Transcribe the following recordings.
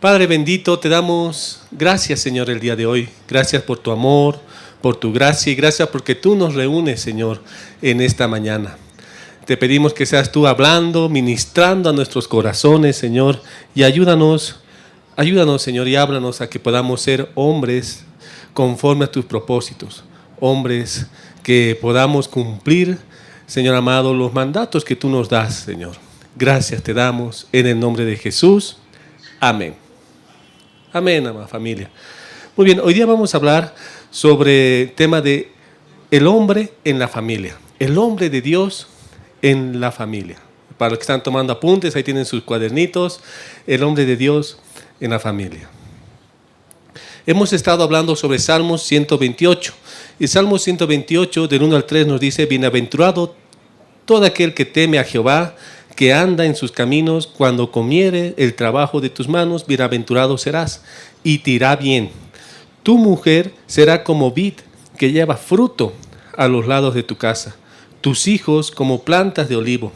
Padre bendito, te damos gracias, Señor, el día de hoy. Gracias por tu amor, por tu gracia y gracias porque tú nos reúnes, Señor, en esta mañana. Te pedimos que seas tú hablando, ministrando a nuestros corazones, Señor, y ayúdanos, Señor, y háblanos a que podamos ser hombres conforme a tus propósitos, hombres que podamos cumplir, Señor amado, los mandatos que tú nos das, Señor. Gracias te damos en el nombre de Jesús. Amén. Amén, amada familia. Muy bien, hoy día vamos a hablar sobre el tema de el hombre en la familia, el hombre de Dios en la familia. Para los que están tomando apuntes, ahí tienen sus cuadernitos, el hombre de Dios en la familia. Hemos estado hablando sobre Salmos 128. Y Salmos 128, del 1 al 3, nos dice: bienaventurado todo aquel que teme a Jehová, que anda en sus caminos. Cuando comiere el trabajo de tus manos, bienaventurado serás, y te irá bien. Tu mujer será como vid que lleva fruto a los lados de tu casa, tus hijos como plantas de olivo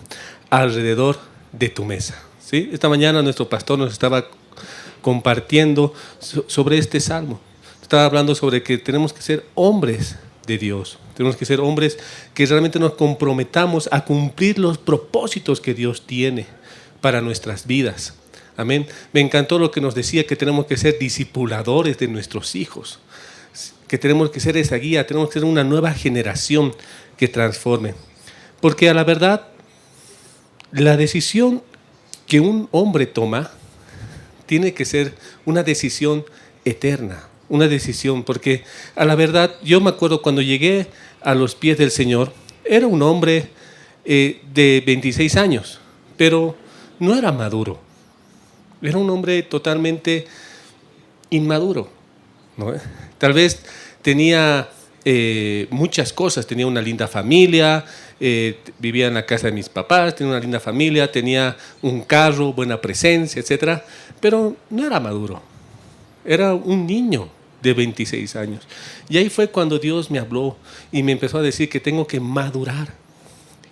alrededor de tu mesa. ¿Sí? Esta mañana nuestro pastor nos estaba compartiendo sobre este salmo. Estaba hablando sobre que tenemos que ser hombres de Dios. Tenemos que ser hombres que realmente nos comprometamos a cumplir los propósitos que Dios tiene para nuestras vidas. Amén. Me encantó lo que nos decía, que tenemos que ser discipuladores de nuestros hijos, que tenemos que ser esa guía, tenemos que ser una nueva generación que transforme. Porque a la verdad, la decisión que un hombre toma tiene que ser una decisión eterna. Una decisión, porque a la verdad, yo me acuerdo cuando llegué a los pies del Señor, era un hombre de 26 años, pero no era maduro. Era un hombre totalmente inmaduro, ¿no? Tal vez tenía muchas cosas, tenía una linda familia, vivía en la casa de mis papás, tenía una linda familia, tenía un carro, buena presencia, etc. Pero no era maduro, era un niño de 26 años. Y ahí fue cuando Dios me habló y me empezó a decir que tengo que madurar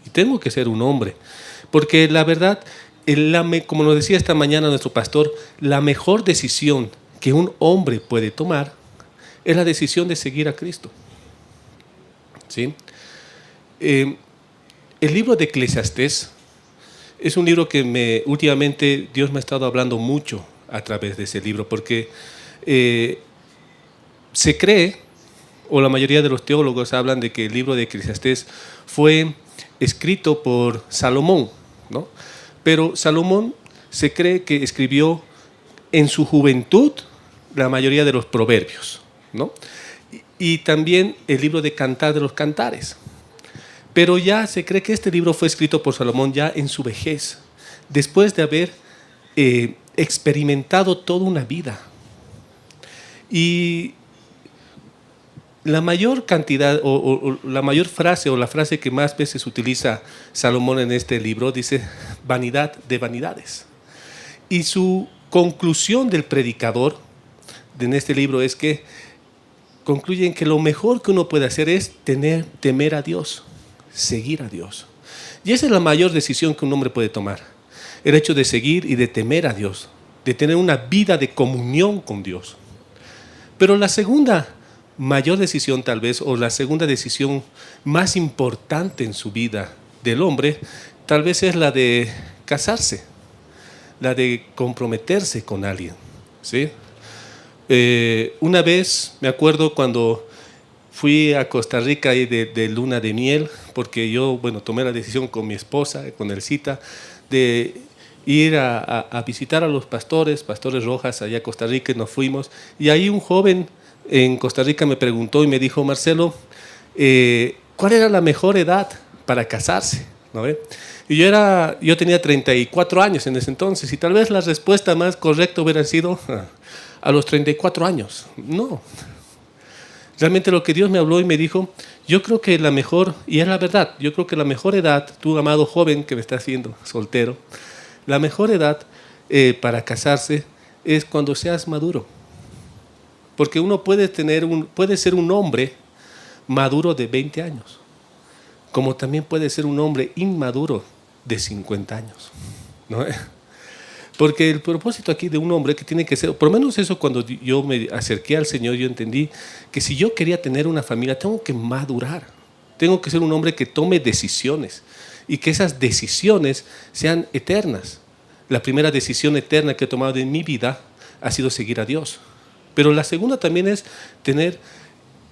y tengo que ser un hombre. Porque la verdad, como nos decía esta mañana nuestro pastor, la mejor decisión que un hombre puede tomar es la decisión de seguir a Cristo. ¿Sí? El libro de Eclesiastés es un libro que últimamente Dios me ha estado hablando mucho a través de ese libro, porque se cree, o la mayoría de los teólogos hablan de que el libro de Eclesiastés fue escrito por Salomón, ¿no? Pero Salomón se cree que escribió en su juventud la mayoría de los proverbios, ¿no? Y también el libro de Cantar de los Cantares. Pero ya se cree que este libro fue escrito por Salomón ya en su vejez, después de haber experimentado toda una vida. Y la mayor cantidad o la mayor frase o la frase que más veces utiliza Salomón en este libro dice vanidad de vanidades. Y su conclusión del predicador en este libro es que concluyen que lo mejor que uno puede hacer es temer a Dios, seguir a Dios. Y esa es la mayor decisión que un hombre puede tomar, el hecho de seguir y de temer a Dios, de tener una vida de comunión con Dios. Pero la segunda mayor decisión tal vez, o la segunda decisión más importante en su vida del hombre, tal vez es la de casarse, la de comprometerse con alguien, ¿sí? Una vez, me acuerdo cuando fui a Costa Rica ahí de luna de miel, porque yo, tomé la decisión con mi esposa, con Elcita, de ir a visitar a los pastores Rojas, allá a Costa Rica, y nos fuimos, y ahí un joven en Costa Rica me preguntó y me dijo: Marcelo, ¿cuál era la mejor edad para casarse? ¿No? Y yo tenía 34 años en ese entonces, y tal vez la respuesta más correcta hubiera sido a los 34 años. No. Realmente lo que Dios me habló y me dijo, yo creo que la mejor, y es la verdad, yo creo que la mejor edad, tú amado joven que me estás viendo, soltero, la mejor edad para casarse es cuando seas maduro. Porque uno puede ser un hombre maduro de 20 años, como también puede ser un hombre inmaduro de 50 años, ¿no? Porque el propósito aquí de un hombre que tiene que ser, por lo menos eso cuando yo me acerqué al Señor, yo entendí que si yo quería tener una familia, tengo que madurar. Tengo que ser un hombre que tome decisiones y que esas decisiones sean eternas. La primera decisión eterna que he tomado en mi vida ha sido seguir a Dios. Pero la segunda también es tener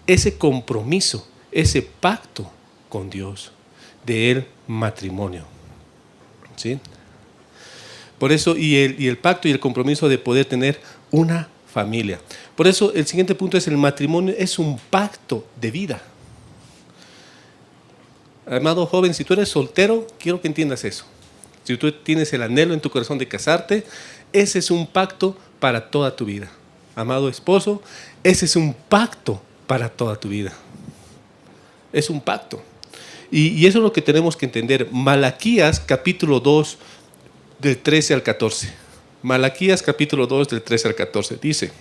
ese compromiso, ese pacto con Dios del matrimonio. ¿Sí? Por eso, y el pacto y el compromiso de poder tener una familia. Por eso, el siguiente punto es: el matrimonio es un pacto de vida. Amado joven, si tú eres soltero, quiero que entiendas eso. Si tú tienes el anhelo en tu corazón de casarte, ese es un pacto para toda tu vida. Amado esposo, ese es un pacto para toda tu vida. Es un pacto. Y eso es lo que tenemos que entender. Malaquías capítulo 2, del 13 al 14. Malaquías capítulo 2, del 13 al 14. Dice: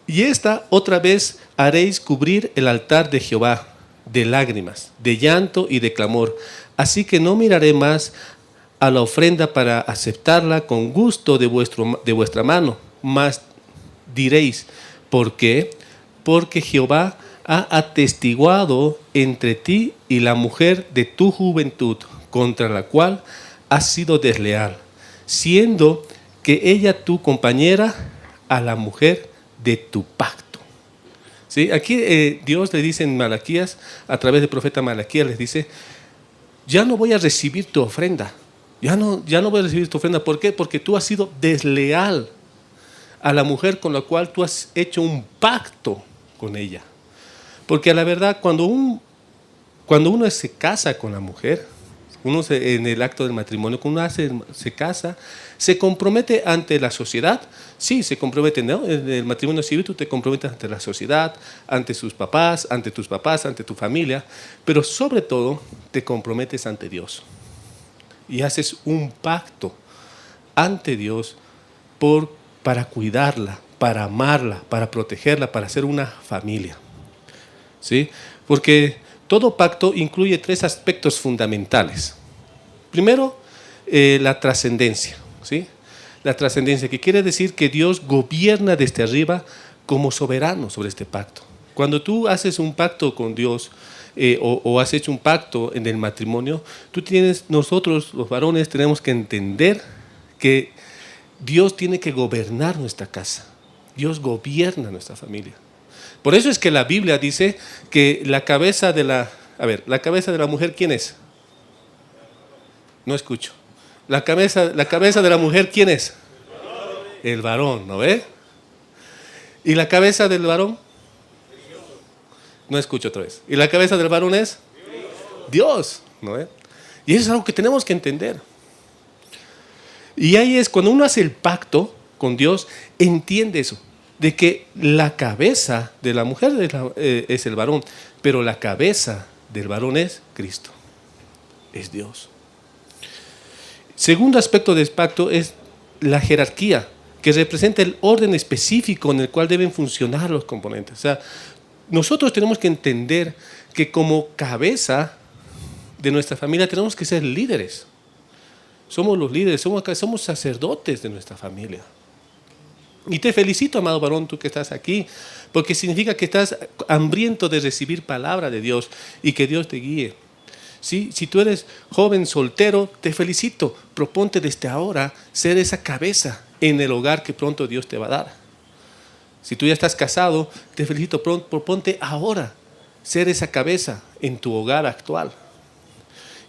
y esta otra vez haréis cubrir el altar de Jehová de lágrimas, de llanto y de clamor. Así que no miraré más a la ofrenda para aceptarla con gusto de vuestra mano. Mas diréis: ¿por qué? Porque Jehová ha atestiguado entre ti y la mujer de tu juventud, contra la cual has sido desleal, siendo que ella tu compañera a la mujer de tu pacto. ¿Sí? Aquí Dios le dice en Malaquías, a través del profeta Malaquías, les dice: ya no voy a recibir tu ofrenda. Ya no voy a recibir tu ofrenda. ¿Por qué? Porque tú has sido desleal a la mujer con la cual tú has hecho un pacto con ella. Porque a la verdad, cuando uno se casa con la mujer, en el acto del matrimonio, cuando uno se casa, se compromete ante la sociedad. Sí, se compromete, ¿no? En el matrimonio civil tú te comprometes ante la sociedad, ante sus papás, ante tus papás, ante tu familia, pero sobre todo te comprometes ante Dios. Y haces un pacto ante Dios para cuidarla, para amarla, para protegerla, para hacer una familia. ¿Sí? Porque todo pacto incluye 3 aspectos fundamentales. Primero, la trascendencia. ¿Sí? La trascendencia, que quiere decir que Dios gobierna desde arriba como soberano sobre este pacto. Cuando tú haces un pacto con Dios o has hecho un pacto en el matrimonio, nosotros los varones tenemos que entender que Dios tiene que gobernar nuestra casa. Dios gobierna nuestra familia. Por eso es que la Biblia dice que la cabeza de la mujer, ¿quién es? No escucho. La cabeza de la mujer, ¿quién es? El varón, ¿no ve? ¿Y la cabeza del varón? No escucho otra vez. ¿Y la cabeza del varón es? Dios, ¿no ve? Y eso es algo que tenemos que entender. Y ahí es cuando uno hace el pacto con Dios, entiende eso, de que la cabeza de la mujer es el varón, pero la cabeza del varón es Cristo, es Dios. Segundo aspecto del pacto es la jerarquía, que representa el orden específico en el cual deben funcionar los componentes. O sea, nosotros tenemos que entender que como cabeza de nuestra familia tenemos que ser líderes. Somos los líderes, somos sacerdotes de nuestra familia. Y te felicito, amado varón, tú que estás aquí, porque significa que estás hambriento de recibir palabra de Dios y que Dios te guíe. ¿Sí? Si tú eres joven soltero, te felicito. Proponte desde ahora ser esa cabeza en el hogar que pronto Dios te va a dar. Si tú ya estás casado, te felicito. Proponte ahora ser esa cabeza en tu hogar actual.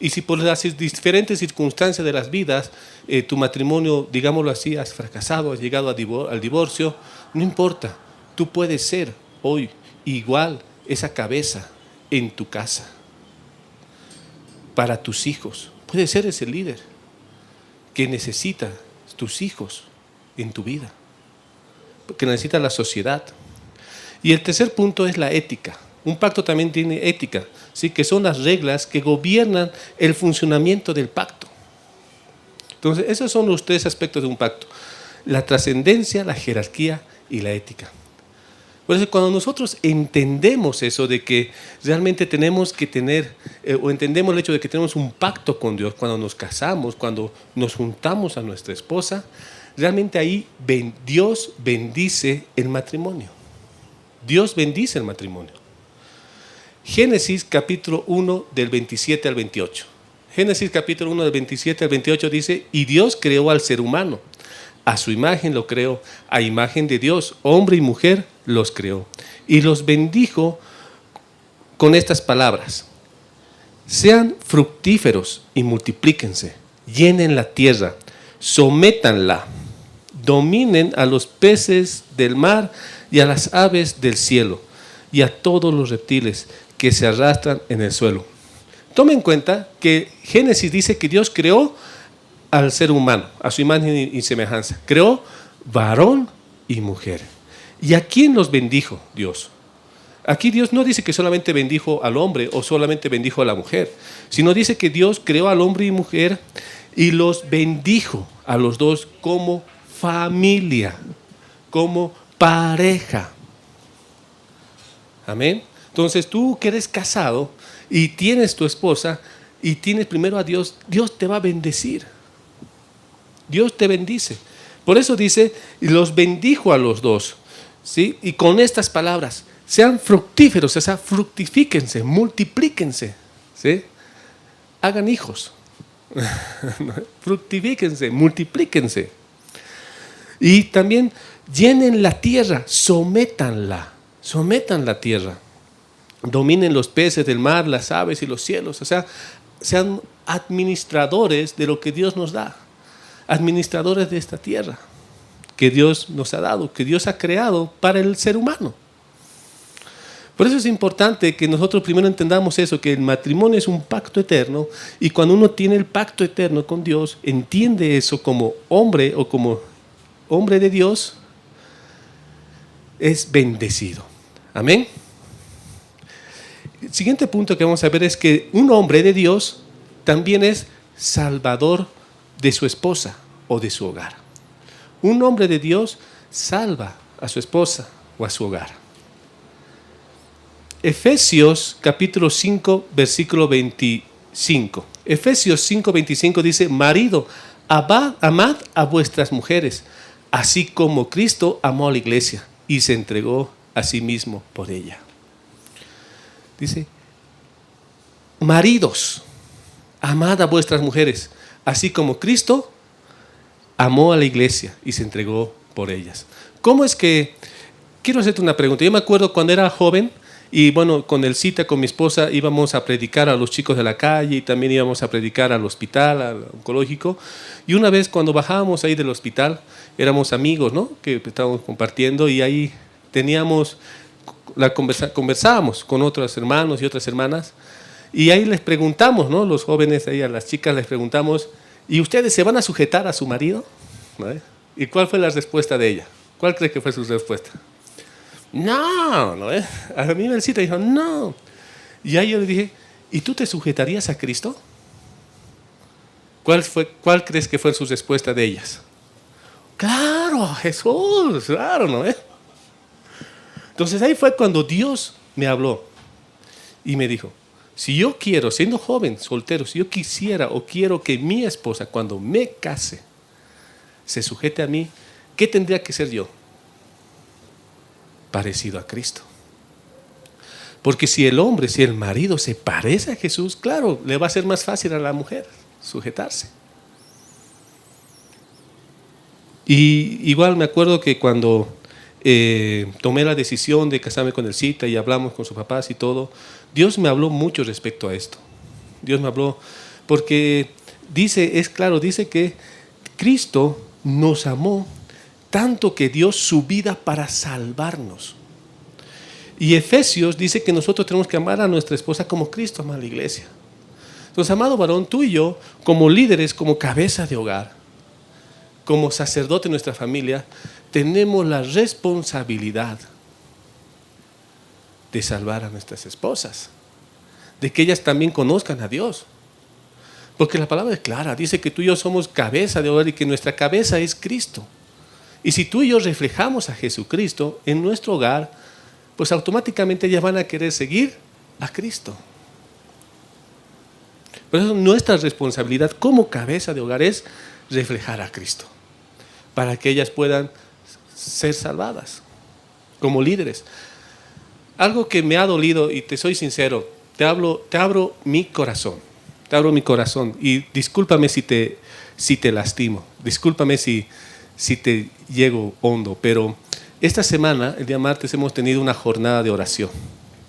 Y si por las diferentes circunstancias de las vidas, tu matrimonio, digámoslo así, has fracasado, has llegado al divorcio, no importa. Tú puedes ser hoy igual esa cabeza en tu casa. Para tus hijos. Puedes ser ese líder que necesitan tus hijos en tu vida, que necesita la sociedad. Y el tercer punto es la ética. Un pacto también tiene ética, ¿sí? Que son las reglas que gobiernan el funcionamiento del pacto. Entonces, esos son los 3 aspectos de un pacto: la trascendencia, la jerarquía y la ética. Por eso cuando nosotros entendemos eso de que realmente tenemos que tener, o entendemos el hecho de que tenemos un pacto con Dios, cuando nos casamos, cuando nos juntamos a nuestra esposa, realmente ahí Dios bendice el matrimonio. Dios bendice el matrimonio. Génesis capítulo 1 del 27 al 28. Génesis capítulo 1 del 27 al 28 dice, y Dios creó al ser humano. A su imagen lo creó, a imagen de Dios, hombre y mujer los creó. Y los bendijo con estas palabras. Sean fructíferos y multiplíquense, llenen la tierra, sométanla, dominen a los peces del mar y a las aves del cielo y a todos los reptiles que se arrastran en el suelo. Tomen en cuenta que Génesis dice que Dios creó al ser humano, a su imagen y semejanza. Creó varón y mujer. ¿Y a quién los bendijo Dios? Aquí Dios no dice que solamente bendijo al hombre o solamente bendijo a la mujer, sino dice que Dios creó al hombre y mujer y los bendijo a los dos como familia, como pareja. Amén. Entonces tú que eres casado y tienes tu esposa y tienes primero a Dios, Dios te va a bendecir. Dios te bendice. Por eso dice, y los bendijo a los dos, ¿sí? Y con estas palabras, sean fructíferos, o sea, fructifíquense, multiplíquense, ¿sí? Hagan hijos. Fructifíquense, multiplíquense. Y también llenen la tierra, sometan la tierra. Dominen los peces del mar, las aves y los cielos. O sea, sean administradores de lo que Dios nos da. Administradores de esta tierra que Dios nos ha dado, que Dios ha creado para el ser humano. Por eso es importante que nosotros primero entendamos eso, que el matrimonio es un pacto eterno, y cuando uno tiene el pacto eterno con Dios, entiende eso como hombre o como hombre de Dios, es bendecido. Amén. El siguiente punto que vamos a ver es que un hombre de Dios también es salvador de su esposa o de su hogar. Un hombre de Dios salva a su esposa o a su hogar. Efesios capítulo 5, versículo 25. Efesios 5, 25 dice, marido, amad a vuestras mujeres, así como Cristo amó a la iglesia y se entregó a sí mismo por ella. Dice, maridos, amad a vuestras mujeres, así como Cristo amó a la iglesia y se entregó por ellas. ¿Cómo es que? Quiero hacerte una pregunta. Yo me acuerdo cuando era joven y bueno, con el cita con mi esposa íbamos a predicar a los chicos de la calle y también íbamos a predicar al hospital, al oncológico. Y una vez cuando bajábamos ahí del hospital, éramos amigos, ¿no? Que estábamos compartiendo y ahí conversábamos con otros hermanos y otras hermanas. Y ahí les preguntamos, ¿no? Los jóvenes, ahí a las chicas les preguntamos, ¿y ustedes se van a sujetar a su marido? ¿No? ¿Y cuál fue la respuesta de ella? ¿Cuál cree que fue su respuesta? No, ¿no? A mí el cita dijo, no. Y ahí yo le dije, ¿y tú te sujetarías a Cristo? ¿Cuál crees que fue su respuesta de ellas? Claro, a Jesús, claro, ¿no? Entonces ahí fue cuando Dios me habló y me dijo, si yo quiero, siendo joven, soltero, si yo quisiera o quiero que mi esposa cuando me case se sujete a mí, ¿qué tendría que ser yo? Parecido a Cristo. Porque si el marido se parece a Jesús, claro, le va a ser más fácil a la mujer sujetarse. Y igual me acuerdo que cuando tomé la decisión de casarme con el cita y hablamos con sus papás y todo, Dios me habló mucho respecto a esto. Dios me habló porque dice que Cristo nos amó tanto que dio su vida para salvarnos. Y Efesios dice que nosotros tenemos que amar a nuestra esposa como Cristo ama a la iglesia. Entonces, amado varón, tú y yo, como líderes, como cabeza de hogar, como sacerdote de nuestra familia, tenemos la responsabilidad de salvar a nuestras esposas, de que ellas también conozcan a Dios. Porque la palabra es clara, dice que tú y yo somos cabeza de hogar y que nuestra cabeza es Cristo. Y si tú y yo reflejamos a Jesucristo en nuestro hogar, pues automáticamente ellas van a querer seguir a Cristo. Por eso nuestra responsabilidad como cabeza de hogar es reflejar a Cristo, para que ellas puedan ser salvadas como líderes. Algo que me ha dolido, y te soy sincero, te abro mi corazón, y discúlpame si te lastimo, discúlpame si te llego hondo, pero esta semana, el día martes, hemos tenido una jornada de oración,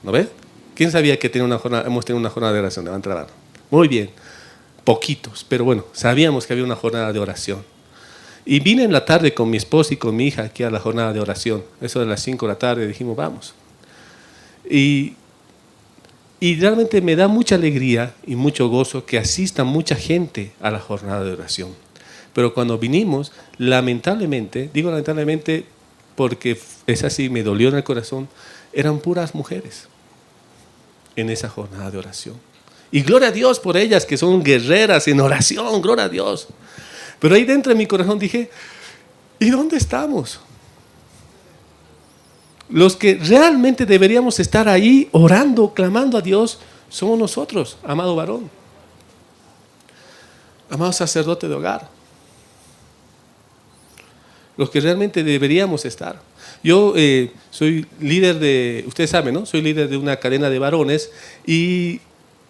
¿no ves? ¿Quién sabía que hemos tenido una jornada de oración? Levanta la mano. Muy bien, poquitos, pero bueno, sabíamos que había una jornada de oración. Y vine en la tarde con mi esposa y con mi hija aquí a la jornada de oración. Eso de las 5 de la tarde, dijimos, vamos. Y realmente me da mucha alegría y mucho gozo que asista mucha gente a la jornada de oración. Pero cuando vinimos, lamentablemente, digo lamentablemente porque es así, me dolió en el corazón, eran puras mujeres en esa jornada de oración. Y gloria a Dios por ellas, que son guerreras en oración, gloria a Dios. Pero ahí dentro de mi corazón dije, ¿y dónde estamos? Los que realmente deberíamos estar ahí orando, clamando a Dios, somos nosotros, amado varón, amado sacerdote de hogar. Los que realmente deberíamos estar. Yo soy líder de, ustedes saben, ¿no? Soy líder de una cadena de varones y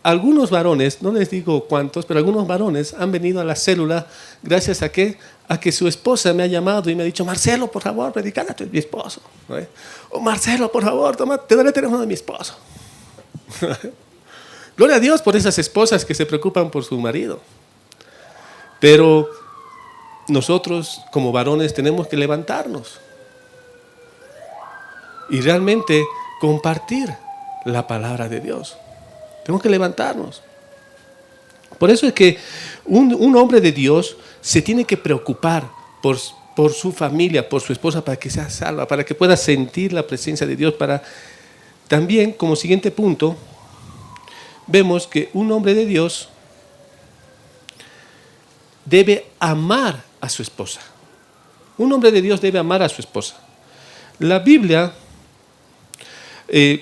algunos varones, no les digo cuántos, pero algunos varones han venido a la célula gracias a ¿qué? A que su esposa me ha llamado y me ha dicho, Marcelo, por favor, predicale a mi esposo. ¿No? O Marcelo, por favor, te daré el teléfono de mi esposo. Gloria a Dios por esas esposas que se preocupan por su marido. Pero nosotros como varones tenemos que levantarnos y realmente compartir la palabra de Dios. Tenemos que levantarnos. Por eso es que un hombre de Dios se tiene que preocupar por su familia, por su esposa, para que sea salva, para que pueda sentir la presencia de Dios. Para también, como siguiente punto, vemos que un hombre de Dios debe amar a su esposa. Un hombre de Dios debe amar a su esposa. La Biblia,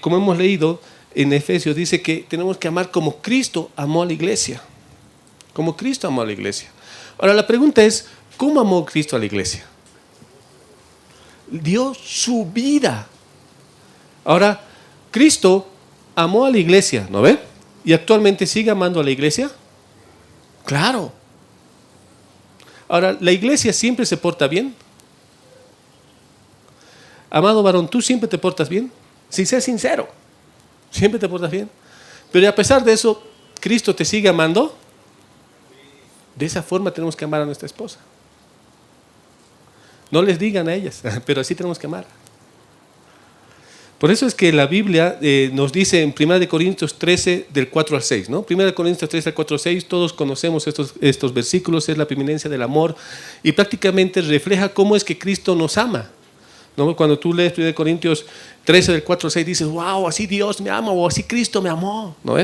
como hemos leído en Efesios, dice que tenemos que amar como Cristo amó a la iglesia. Como Cristo amó a la iglesia. Ahora la pregunta es, ¿cómo amó Cristo a la iglesia? Dio su vida. Ahora, Cristo amó a la iglesia, ¿no ve? ¿Y actualmente sigue amando a la iglesia? Claro. Ahora, ¿la iglesia siempre se porta bien? Amado varón, ¿tú siempre te portas bien? Si sé sincero, siempre te portas bien. Pero a pesar de eso, ¿Cristo te sigue amando? De esa forma tenemos que amar a nuestra esposa. No les digan a ellas, pero así tenemos que amar. Por eso es que la Biblia nos dice en 1 Corintios 13, del 4 al 6, ¿no? 1 Corintios 13, del 4 al 6, todos conocemos estos versículos, es la preeminencia del amor y prácticamente refleja cómo es que Cristo nos ama, ¿no? Cuando tú lees 1 Corintios 13, del 4 al 6, dices, wow, así Dios me ama o así Cristo me amó, ¿no?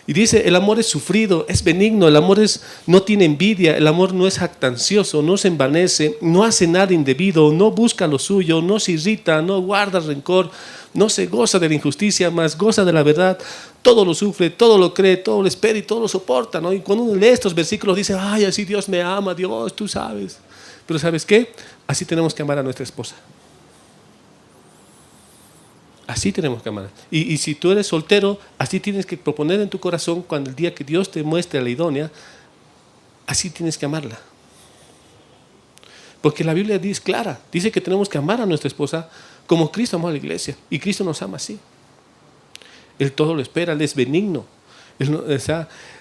Y dice, el amor es sufrido, es benigno, el amor no tiene envidia, el amor no es jactancioso, no se envanece, no hace nada indebido, no busca lo suyo, no se irrita, no guarda rencor, no se goza de la injusticia, mas goza de la verdad, todo lo sufre, todo lo cree, todo lo espera y todo lo soporta, ¿no? Y cuando uno lee estos versículos dice, ay, así Dios me ama, Dios, tú sabes. Pero ¿sabes qué? Así tenemos que amar a nuestra esposa. Así tenemos que amar. Y si tú eres soltero, así tienes que proponer en tu corazón cuando el día que Dios te muestre a la idónea, así tienes que amarla. Porque la Biblia dice clara, dice que tenemos que amar a nuestra esposa como Cristo amó a la iglesia. Y Cristo nos ama así. Él todo lo espera, Él es benigno.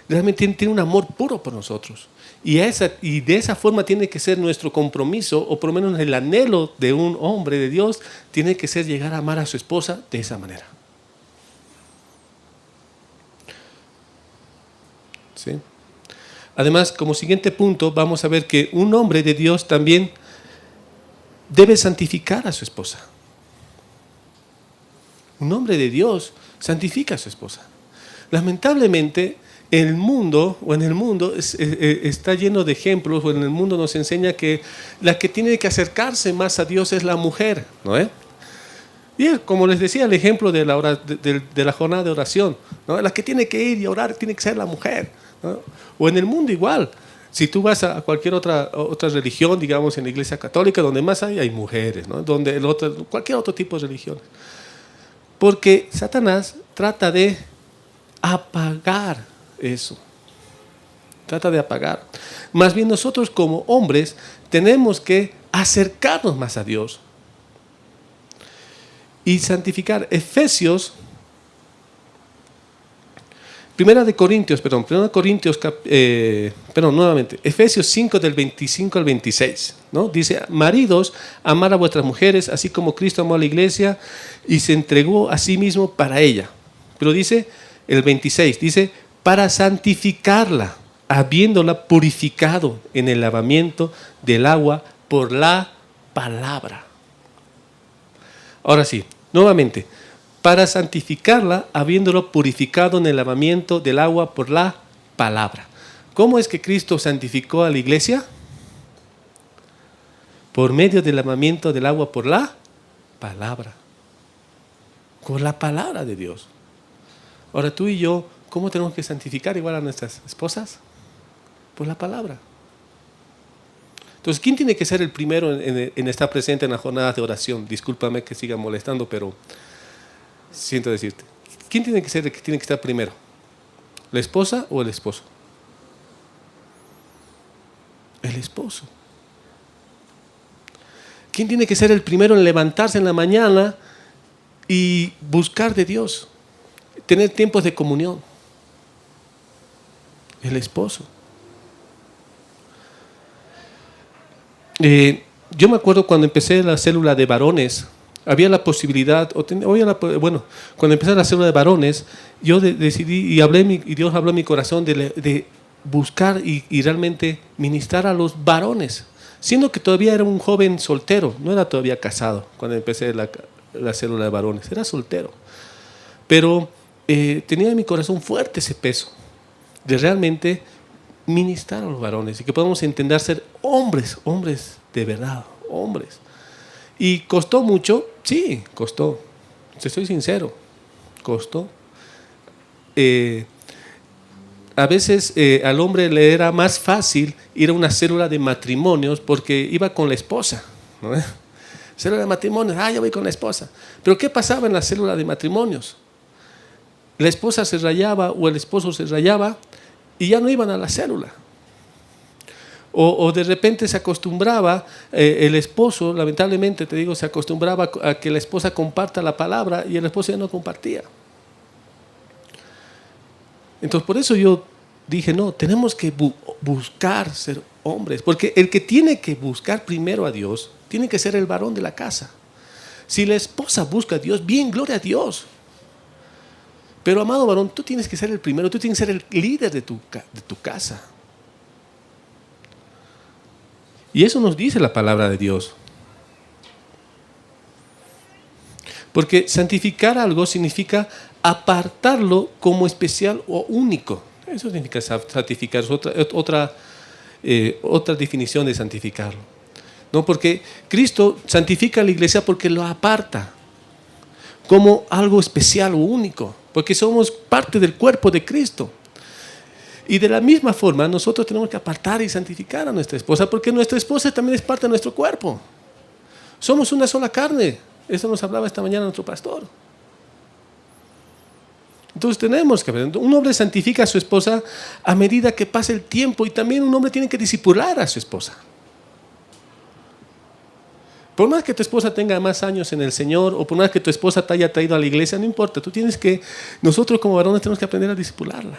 Realmente tiene un amor puro por nosotros. Y de esa forma tiene que ser nuestro compromiso, o por lo menos el anhelo de un hombre de Dios, tiene que ser llegar a amar a su esposa de esa manera. ¿Sí? Además, como siguiente punto, vamos a ver que un hombre de Dios también debe santificar a su esposa. Un hombre de Dios santifica a su esposa. Lamentablemente, en el mundo está lleno de ejemplos, o en el mundo nos enseña que la que tiene que acercarse más a Dios es la mujer, ¿no? Y es, como les decía, el ejemplo de de la jornada de oración, ¿no? La que tiene que ir y orar tiene que ser la mujer, ¿no? O en el mundo igual. Si tú vas a cualquier otra religión, digamos en la Iglesia Católica, donde más hay mujeres, ¿no? Donde cualquier otro tipo de religión. Porque Satanás trata de apagar eso. Trata de apagar. Más bien nosotros como hombres tenemos que acercarnos más a Dios y santificar. Efesios 5 del 25 al 26, ¿no? Dice, maridos, amad a vuestras mujeres, así como Cristo amó a la iglesia y se entregó a sí mismo para ella. Pero dice, el 26, dice, para santificarla, habiéndola purificado en el lavamiento del agua por la palabra. Ahora sí, nuevamente, para santificarla, habiéndolo purificado en el lavamiento del agua por la palabra. ¿Cómo es que Cristo santificó a la iglesia? Por medio del lavamiento del agua por la palabra. Con la palabra de Dios. Ahora tú y yo, ¿cómo tenemos que santificar igual a nuestras esposas? Por la palabra. Entonces, ¿quién tiene que ser el primero en estar presente en las jornadas de oración? Discúlpame que siga molestando, pero siento decirte. ¿Quién tiene que ser el que tiene que estar primero? ¿La esposa o el esposo? El esposo. ¿Quién tiene que ser el primero en levantarse en la mañana y buscar de Dios? Tener tiempos de comunión. El esposo. Yo me acuerdo cuando empecé la célula de varones, había la posibilidad, cuando empecé la célula de varones, yo decidí y Dios habló en mi corazón de buscar y realmente ministrar a los varones, siendo que todavía era un joven soltero, no era todavía casado cuando empecé la célula de varones, era soltero. Pero tenía en mi corazón fuerte ese peso de realmente ministrar a los varones y que podamos entender ser hombres de verdad, hombres. ¿Y costó mucho? Sí, costó. Si soy sincero, costó. A veces al hombre le era más fácil ir a una célula de matrimonios porque iba con la esposa, ¿no? Célula de matrimonios, yo voy con la esposa. Pero ¿qué pasaba en la célula de matrimonios? La esposa se rayaba o el esposo se rayaba y ya no iban a la célula. O de repente se acostumbraba, el esposo, lamentablemente te digo, se acostumbraba a que la esposa comparta la palabra y el esposo ya no compartía. Entonces por eso yo dije, no, tenemos que buscar ser hombres, porque el que tiene que buscar primero a Dios, tiene que ser el varón de la casa. Si la esposa busca a Dios, bien, gloria a Dios. Pero amado varón, tú tienes que ser el primero, tú tienes que ser el líder de tu casa. Y eso nos dice la palabra de Dios. Porque santificar algo significa apartarlo como especial o único. Eso significa santificar, es otra definición de santificarlo. ¿No? Porque Cristo santifica a la iglesia porque lo aparta como algo especial o único, porque somos parte del cuerpo de Cristo. Y de la misma forma nosotros tenemos que apartar y santificar a nuestra esposa, porque nuestra esposa también es parte de nuestro cuerpo. Somos una sola carne. Eso nos hablaba esta mañana nuestro pastor. Entonces tenemos que aprender. Un hombre santifica a su esposa a medida que pasa el tiempo, y también un hombre tiene que discipular a su esposa. Por más que tu esposa tenga más años en el Señor, o por más que tu esposa te haya traído a la iglesia, no importa. Nosotros como varones tenemos que aprender a discipularla.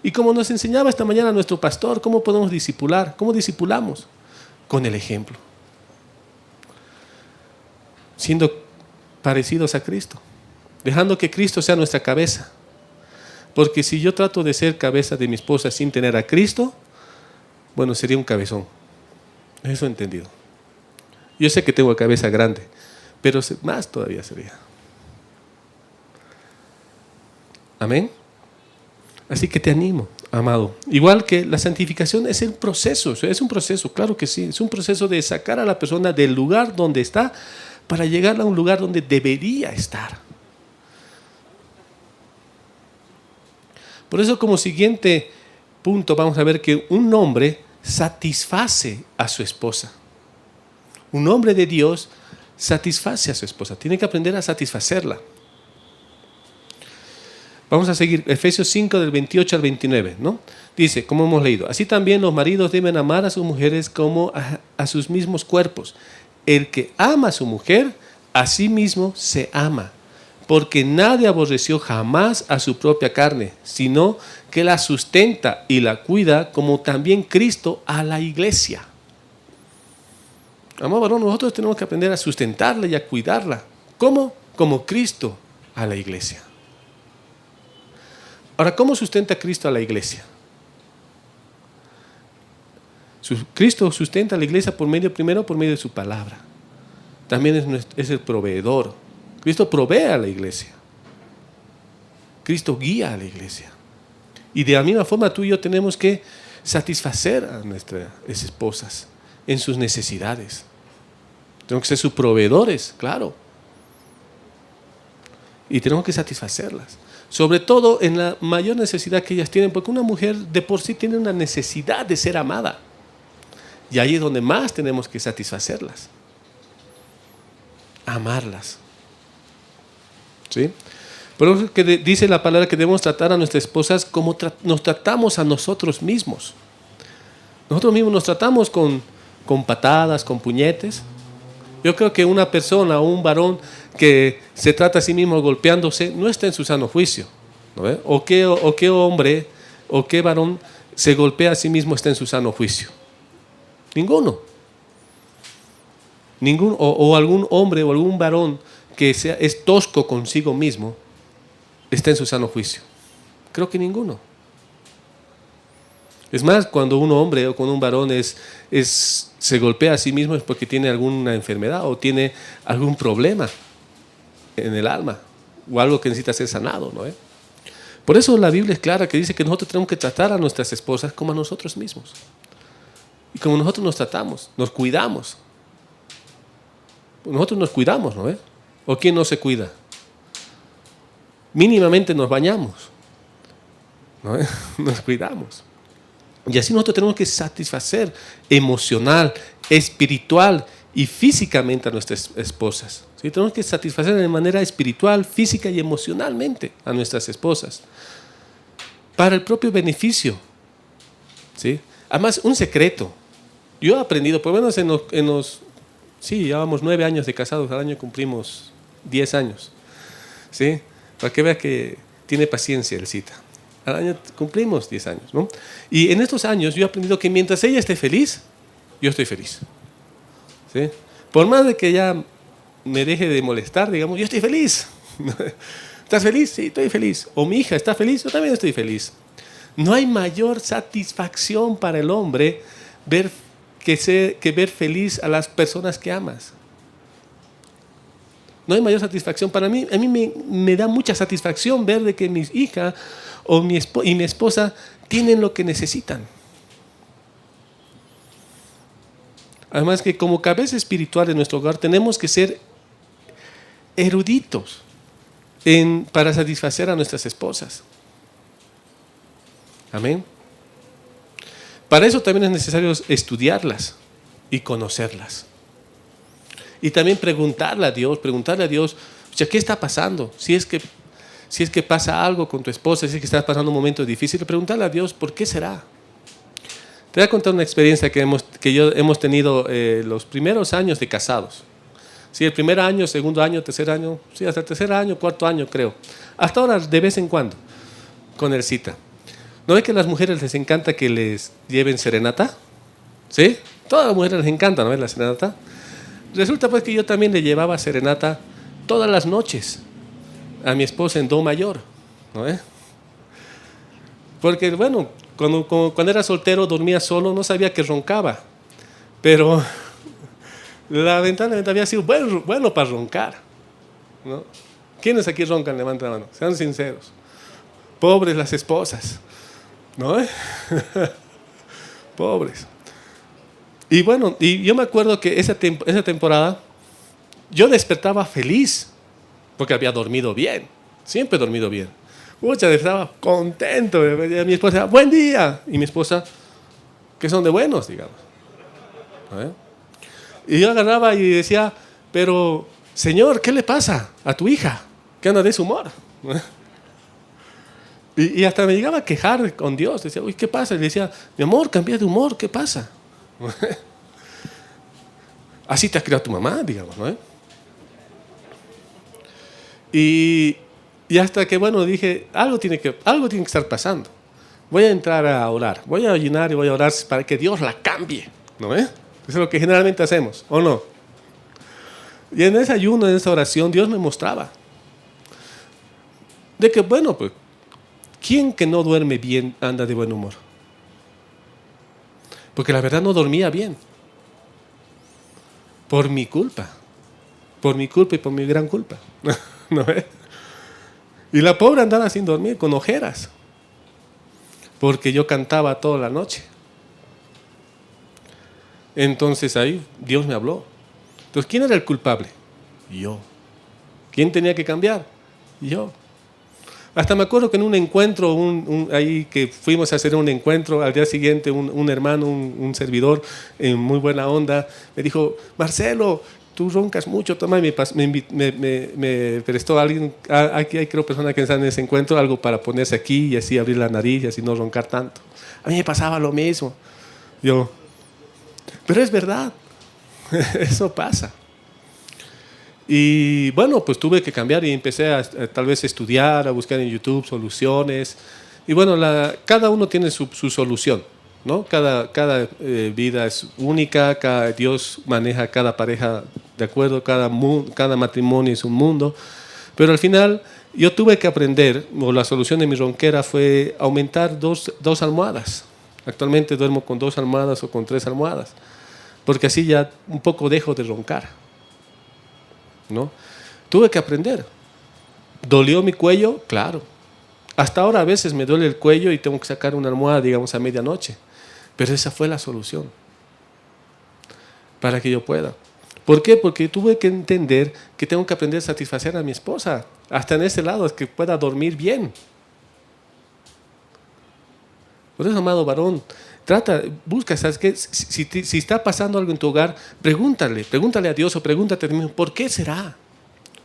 Y como nos enseñaba esta mañana nuestro pastor, ¿cómo podemos discipular? ¿Cómo discipulamos? Con el ejemplo. Siendo parecidos a Cristo. Dejando que Cristo sea nuestra cabeza. Porque si yo trato de ser cabeza de mi esposa sin tener a Cristo, bueno, sería un cabezón. Eso he entendido. Yo sé que tengo cabeza grande, pero más todavía sería. Amén. Así que te animo, amado. Igual que la santificación es un proceso, claro que sí. Es un proceso de sacar a la persona del lugar donde está para llegar a un lugar donde debería estar. Por eso, como siguiente punto, vamos a ver que un hombre satisface a su esposa. Un hombre de Dios satisface a su esposa. Tiene que aprender a satisfacerla. Vamos a seguir, Efesios 5 del 28 al 29, ¿no? Dice, como hemos leído, así también los maridos deben amar a sus mujeres como a sus mismos cuerpos. El que ama a su mujer, a sí mismo se ama, porque nadie aborreció jamás a su propia carne, sino que la sustenta y la cuida, como también Cristo a la iglesia. Amado varón, nosotros tenemos que aprender a sustentarla y a cuidarla. ¿Cómo? Como Cristo a la iglesia. Ahora, ¿cómo sustenta Cristo a la iglesia? Cristo sustenta a la iglesia primero por medio de su palabra. También es el proveedor. Cristo provee a la iglesia. Cristo guía a la iglesia. Y de la misma forma tú y yo tenemos que satisfacer a nuestras esposas en sus necesidades. Tenemos que ser sus proveedores, claro. Y tenemos que satisfacerlas. Sobre todo en la mayor necesidad que ellas tienen, porque una mujer de por sí tiene una necesidad de ser amada. Y ahí es donde más tenemos que satisfacerlas. Amarlas. ¿Sí? Por eso que dice la palabra que debemos tratar a nuestras esposas como nos tratamos a nosotros mismos. Nosotros mismos nos tratamos con patadas, con puñetes. Yo creo que una persona o un varón que se trata a sí mismo golpeándose no está en su sano juicio, ¿no? ¿O qué hombre o qué varón se golpea a sí mismo está en su sano juicio? Ninguno. O algún hombre o algún varón que es tosco consigo mismo está en su sano juicio. Creo que ninguno. Es más, cuando un hombre o cuando un varón se golpea a sí mismo es porque tiene alguna enfermedad o tiene algún problema en el alma o algo que necesita ser sanado, ¿no? Por eso la Biblia es clara que dice que nosotros tenemos que tratar a nuestras esposas como a nosotros mismos. Y como nosotros nos tratamos, nos cuidamos. Nosotros nos cuidamos, ¿no? ¿O quién no se cuida? Mínimamente nos bañamos, ¿no? Nos cuidamos. Y así nosotros tenemos que satisfacer emocional, espiritual y físicamente a nuestras esposas. ¿Sí? Tenemos que satisfacer de manera espiritual, física y emocionalmente a nuestras esposas. Para el propio beneficio. ¿Sí? Además, un secreto. Yo he aprendido, por lo menos sí, llevamos 9 años de casados, al año cumplimos 10 años. ¿Sí? Para que vea que tiene paciencia el cita. Al año cumplimos 10 años, ¿no? Y en estos años yo he aprendido que mientras ella esté feliz, yo estoy feliz. ¿Sí? Por más de que ella me deje de molestar, digamos, yo estoy feliz. ¿Estás feliz? Sí, estoy feliz. O mi hija está feliz, yo también estoy feliz. No hay mayor satisfacción para el hombre que ver feliz a las personas que amas. No hay mayor satisfacción para mí. A mí me da mucha satisfacción ver de que mi hija o mi esposa tienen lo que necesitan. Además que como cabeza espiritual de nuestro hogar tenemos que ser eruditos para satisfacer a nuestras esposas. Amén. Para eso también es necesario estudiarlas y conocerlas. Y también preguntarle a Dios, o sea, ¿qué está pasando? Si es que pasa algo con tu esposa, si es que estás pasando un momento difícil, preguntarle a Dios, ¿por qué será? Te voy a contar una experiencia que hemos tenido los primeros años de casados. Sí, el primer año, segundo año, tercer año, sí, hasta el tercer año, cuarto año creo. Hasta ahora de vez en cuando, con el cita. ¿No es que a las mujeres les encanta que les lleven serenata? ¿Sí? Todas las mujeres les encanta, ¿no? La serenata. Resulta pues que yo también le llevaba serenata todas las noches a mi esposa en do mayor, ¿no? Porque bueno, cuando era soltero dormía solo, no sabía que roncaba, pero lamentablemente había sido bueno para roncar, ¿no? ¿Quiénes aquí roncan? Levanten la mano, sean sinceros. Pobres las esposas, ¿no? Pobres. Y bueno, y yo me acuerdo que esa temporada yo despertaba feliz porque había dormido bien. Siempre he dormido bien. Muchas veces estaba contento. Mi esposa decía, buen día. Y mi esposa, que son de buenos, digamos. Y yo agarraba y decía, pero Señor, ¿qué le pasa a tu hija? Que anda de ese humor. Y hasta me llegaba a quejar con Dios. Decía, uy, ¿qué pasa? Y le decía, mi amor, cambia de humor, ¿qué pasa? Así te ha criado tu mamá, digamos, ¿no? Y hasta que, bueno, dije, algo tiene que estar pasando. Voy a entrar a orar, voy a ayunar y voy a orar para que Dios la cambie, ¿no? Eso es lo que generalmente hacemos, ¿o no? Y en ese ayuno, en esa oración, Dios me mostraba de que, bueno, pues, ¿quién que no duerme bien anda de buen humor? Porque la verdad no dormía bien. Por mi culpa y por mi gran culpa. ¿No ves? Y la pobre andaba sin dormir, con ojeras, porque yo cantaba toda la noche. Entonces ahí Dios me habló. Entonces, ¿quién era el culpable? Yo. ¿Quién tenía que cambiar? Yo. Hasta me acuerdo que en un encuentro, ahí que fuimos a hacer un encuentro, al día siguiente un hermano, un servidor, en muy buena onda, me dijo, Marcelo, tú roncas mucho, toma, y me prestó alguien, aquí hay creo personas que están en ese encuentro, algo para ponerse aquí y así abrir la nariz y así no roncar tanto. A mí me pasaba lo mismo. Yo, pero es verdad, eso pasa. Y bueno, pues tuve que cambiar y empecé a tal vez estudiar, a buscar en YouTube soluciones. Y bueno, cada uno tiene su solución, ¿no? Cada vida es única, Dios maneja cada pareja de acuerdo, cada matrimonio es un mundo. Pero al final yo tuve que aprender, o la solución de mi ronquera fue aumentar dos almohadas. Actualmente duermo con 2 almohadas o con 3 almohadas, porque así ya un poco dejo de roncar, ¿no? Tuve que aprender. ¿Dolió mi cuello? Claro. Hasta ahora a veces me duele el cuello y tengo que sacar una almohada, digamos, a medianoche. Pero esa fue la solución para que yo pueda. ¿Por qué? Porque tuve que entender que tengo que aprender a satisfacer a mi esposa, hasta en ese lado, es que pueda dormir bien. Por eso, amado varón, busca, ¿sabes qué? Si está pasando algo en tu hogar, pregúntale a Dios o pregúntate a ti mismo, ¿por qué será?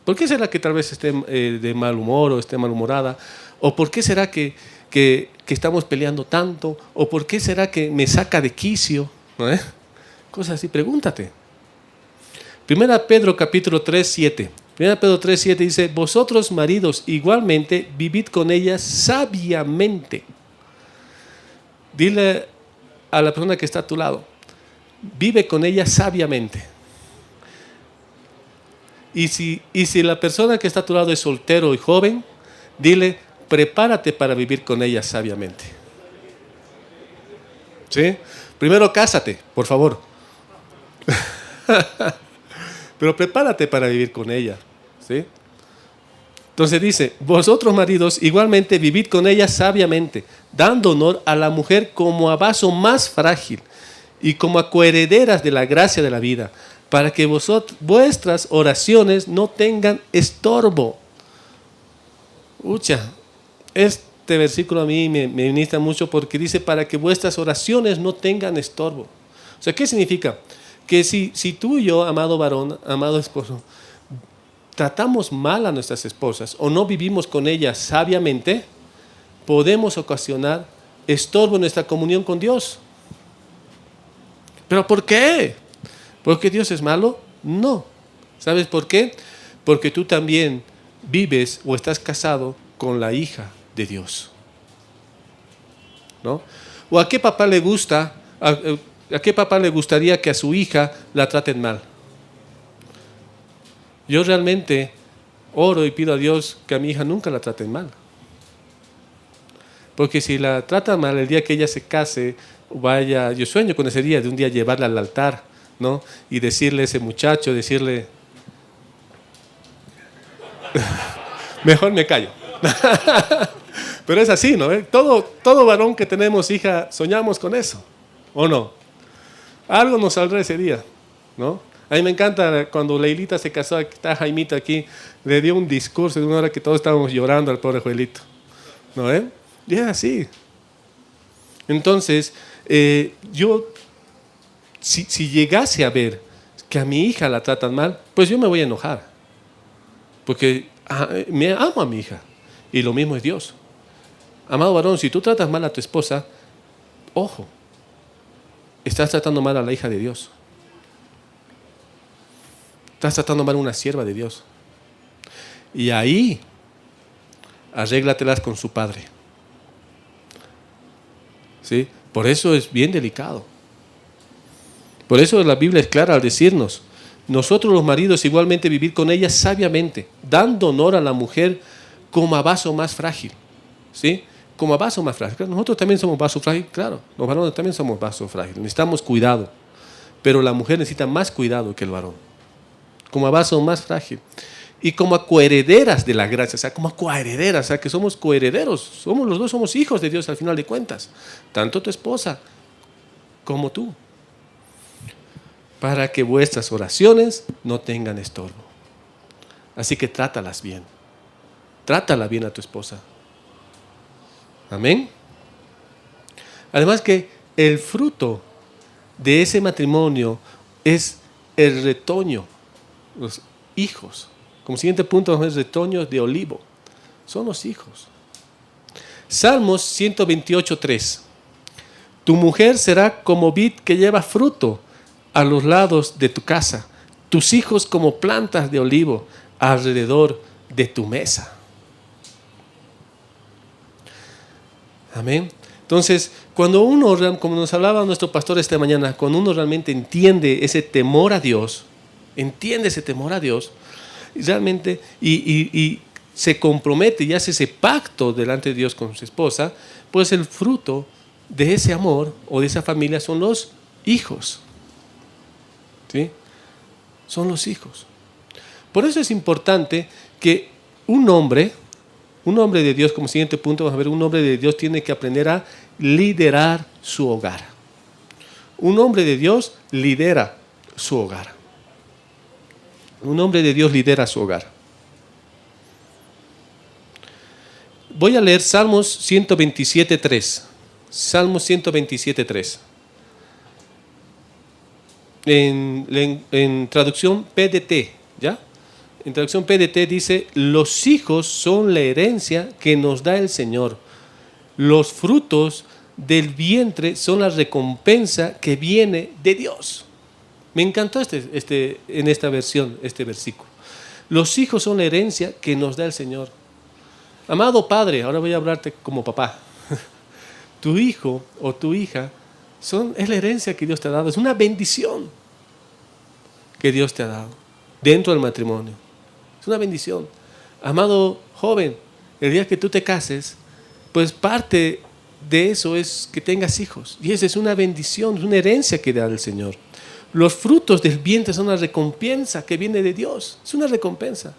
¿Por qué será que tal vez esté de mal humor o esté malhumorada? ¿O por qué será que estamos peleando tanto? ¿O por qué será que me saca de quicio? ¿No? Cosas así, pregúntate. Primera Pedro capítulo 3, 7. Primera Pedro 3, 7 dice, vosotros maridos igualmente vivid con ellas sabiamente. Dile a la persona que está a tu lado, vive con ella sabiamente. Y si la persona que está a tu lado es soltero y joven, dile, prepárate para vivir con ella sabiamente. ¿Sí? Primero cásate, por favor. Pero prepárate para vivir con ella. ¿Sí? Entonces dice, vosotros maridos igualmente vivid con ella sabiamente, dando honor a la mujer como a vaso más frágil y como a coherederas de la gracia de la vida, para que vuestras oraciones no tengan estorbo. Este versículo a mí me ministra mucho porque dice para que vuestras oraciones no tengan estorbo. O sea, ¿qué significa? Que si tú y yo, amado varón, amado esposo, tratamos mal a nuestras esposas o no vivimos con ellas sabiamente, podemos ocasionar estorbo en nuestra comunión con Dios. ¿Pero por qué? ¿Porque Dios es malo? No. ¿Sabes por qué? Porque tú también vives o estás casado con la hija de Dios, ¿no? ¿O a qué papá le gusta, a qué papá le gustaría que a su hija la traten mal? Yo realmente oro y pido a Dios que a mi hija nunca la traten mal. Porque si la tratan mal, el día que ella se case, yo sueño con ese día de un día llevarla al altar, ¿no? Y decirle a ese muchacho, mejor me callo. Pero es así, ¿no? Todo varón que tenemos hija, soñamos con eso, ¿o no? Algo nos saldrá ese día, ¿no? A mí me encanta cuando Leilita se casó, aquí está Jaimito aquí, le dio un discurso de una hora que todos estábamos llorando al pobre Joelito. ¿No? Y es así. Entonces, yo, si llegase a ver que a mi hija la tratan mal, pues yo me voy a enojar. Porque me amo a mi hija. Y lo mismo es Dios. Amado varón, si tú tratas mal a tu esposa, ojo, estás tratando mal a la hija de Dios. Estás tratando mal a una sierva de Dios. Y ahí, arréglatelas con su padre. ¿Sí? Por eso es bien delicado. Por eso la Biblia es clara al decirnos, nosotros los maridos igualmente vivir con ella sabiamente, dando honor a la mujer como a vaso más frágil. ¿Sí? Como a vaso más frágil. Nosotros también somos vaso frágil, claro. Los varones también somos vaso frágil. Necesitamos cuidado. Pero la mujer necesita más cuidado que el varón. Como a vaso más frágil. Y como a coherederas de la gracia. O sea, como a coherederas. O sea, que somos coherederos. Los dos somos hijos de Dios al final de cuentas. Tanto tu esposa como tú. Para que vuestras oraciones no tengan estorbo. Así que trátalas bien. Trátala bien a tu esposa. Amén. Además que el fruto de ese matrimonio es el retoño, los hijos. Como siguiente punto, es retoños de olivo. Son los hijos. Salmos 128:3. Tu mujer será como vid que lleva fruto a los lados de tu casa, tus hijos como plantas de olivo alrededor de tu mesa. Amén. Entonces, cuando uno, como nos hablaba nuestro pastor esta mañana, cuando uno realmente entiende ese temor a Dios, realmente, y se compromete y hace ese pacto delante de Dios con su esposa, pues el fruto de ese amor o de esa familia son los hijos. ¿Sí? Son los hijos. Por eso es importante que un hombre de Dios, como siguiente punto, vamos a ver, un hombre de Dios tiene que aprender a liderar su hogar. Un hombre de Dios lidera su hogar. Un hombre de Dios lidera su hogar. Voy a leer Salmos 127:3. Salmos 127:3. En traducción PDT, ¿ya? En traducción PDT dice, los hijos son la herencia que nos da el Señor. Los frutos del vientre son la recompensa que viene de Dios. Me encantó en esta versión, este versículo. Los hijos son la herencia que nos da el Señor. Amado padre, ahora voy a hablarte como papá. Tu hijo o tu hija es la herencia que Dios te ha dado. Es una bendición que Dios te ha dado dentro del matrimonio. Es una bendición. Amado joven, el día que tú te cases, pues parte de eso es que tengas hijos. Y esa es una bendición, es una herencia que da el Señor. Los frutos del vientre son una recompensa que viene de Dios. Es una recompensa.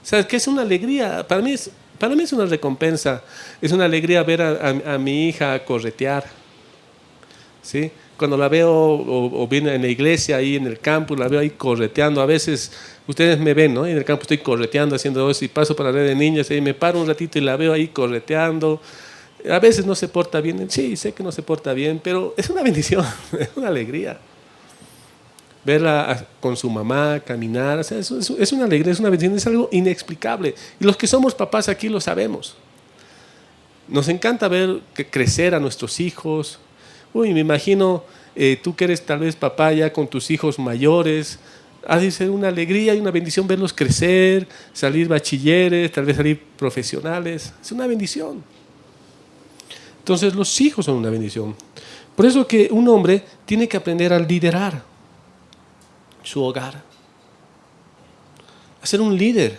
¿Sabes qué? Es una alegría. Para mí es una recompensa. Es una alegría ver a mi hija corretear. ¿Sí? Cuando la veo o viene en la iglesia, ahí en el campo, la veo ahí correteando. A veces ustedes me ven, ¿no? En el campo estoy correteando, haciendo eso, y paso por la red de niños y me paro un ratito y la veo ahí correteando. A veces no se porta bien. Sí, sé que no se porta bien, pero es una bendición, es una alegría. Verla con su mamá, caminar, o sea, es una alegría, es una bendición, es algo inexplicable. Y los que somos papás aquí lo sabemos. Nos encanta ver crecer a nuestros hijos. Uy, me imagino, tú que eres tal vez papá ya con tus hijos mayores, ha de ser una alegría y una bendición verlos crecer, salir bachilleres, tal vez salir profesionales. Es una bendición. Entonces los hijos son una bendición. Por eso que un hombre tiene que aprender a liderar su hogar, a ser un líder.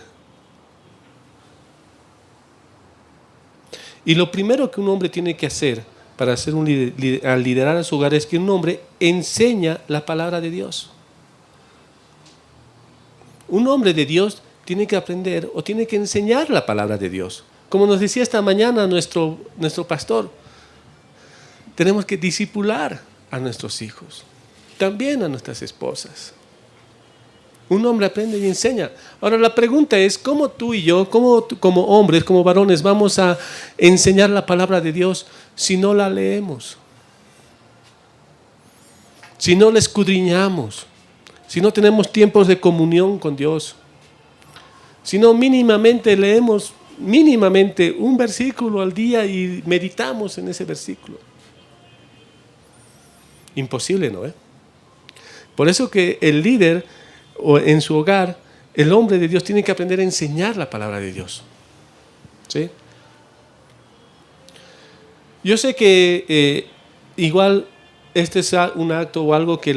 Y lo primero que un hombre tiene que hacer para ser un líder, al liderar a su hogar, es que un hombre enseña la palabra de Dios. Un hombre de Dios tiene que aprender o tiene que enseñar la palabra de Dios. Como nos decía esta mañana nuestro pastor, tenemos que discipular a nuestros hijos, también a nuestras esposas. Un hombre aprende y enseña. Ahora la pregunta es, ¿cómo tú y yo, como hombres, como varones, vamos a enseñar la palabra de Dios si no la leemos? Si no la escudriñamos, si no tenemos tiempos de comunión con Dios, si no mínimamente leemos un versículo al día y meditamos en ese versículo. Imposible, ¿no? Por eso que el líder o en su hogar, el hombre de Dios tiene que aprender a enseñar la palabra de Dios. ¿Sí? Yo sé que igual este es un acto o algo que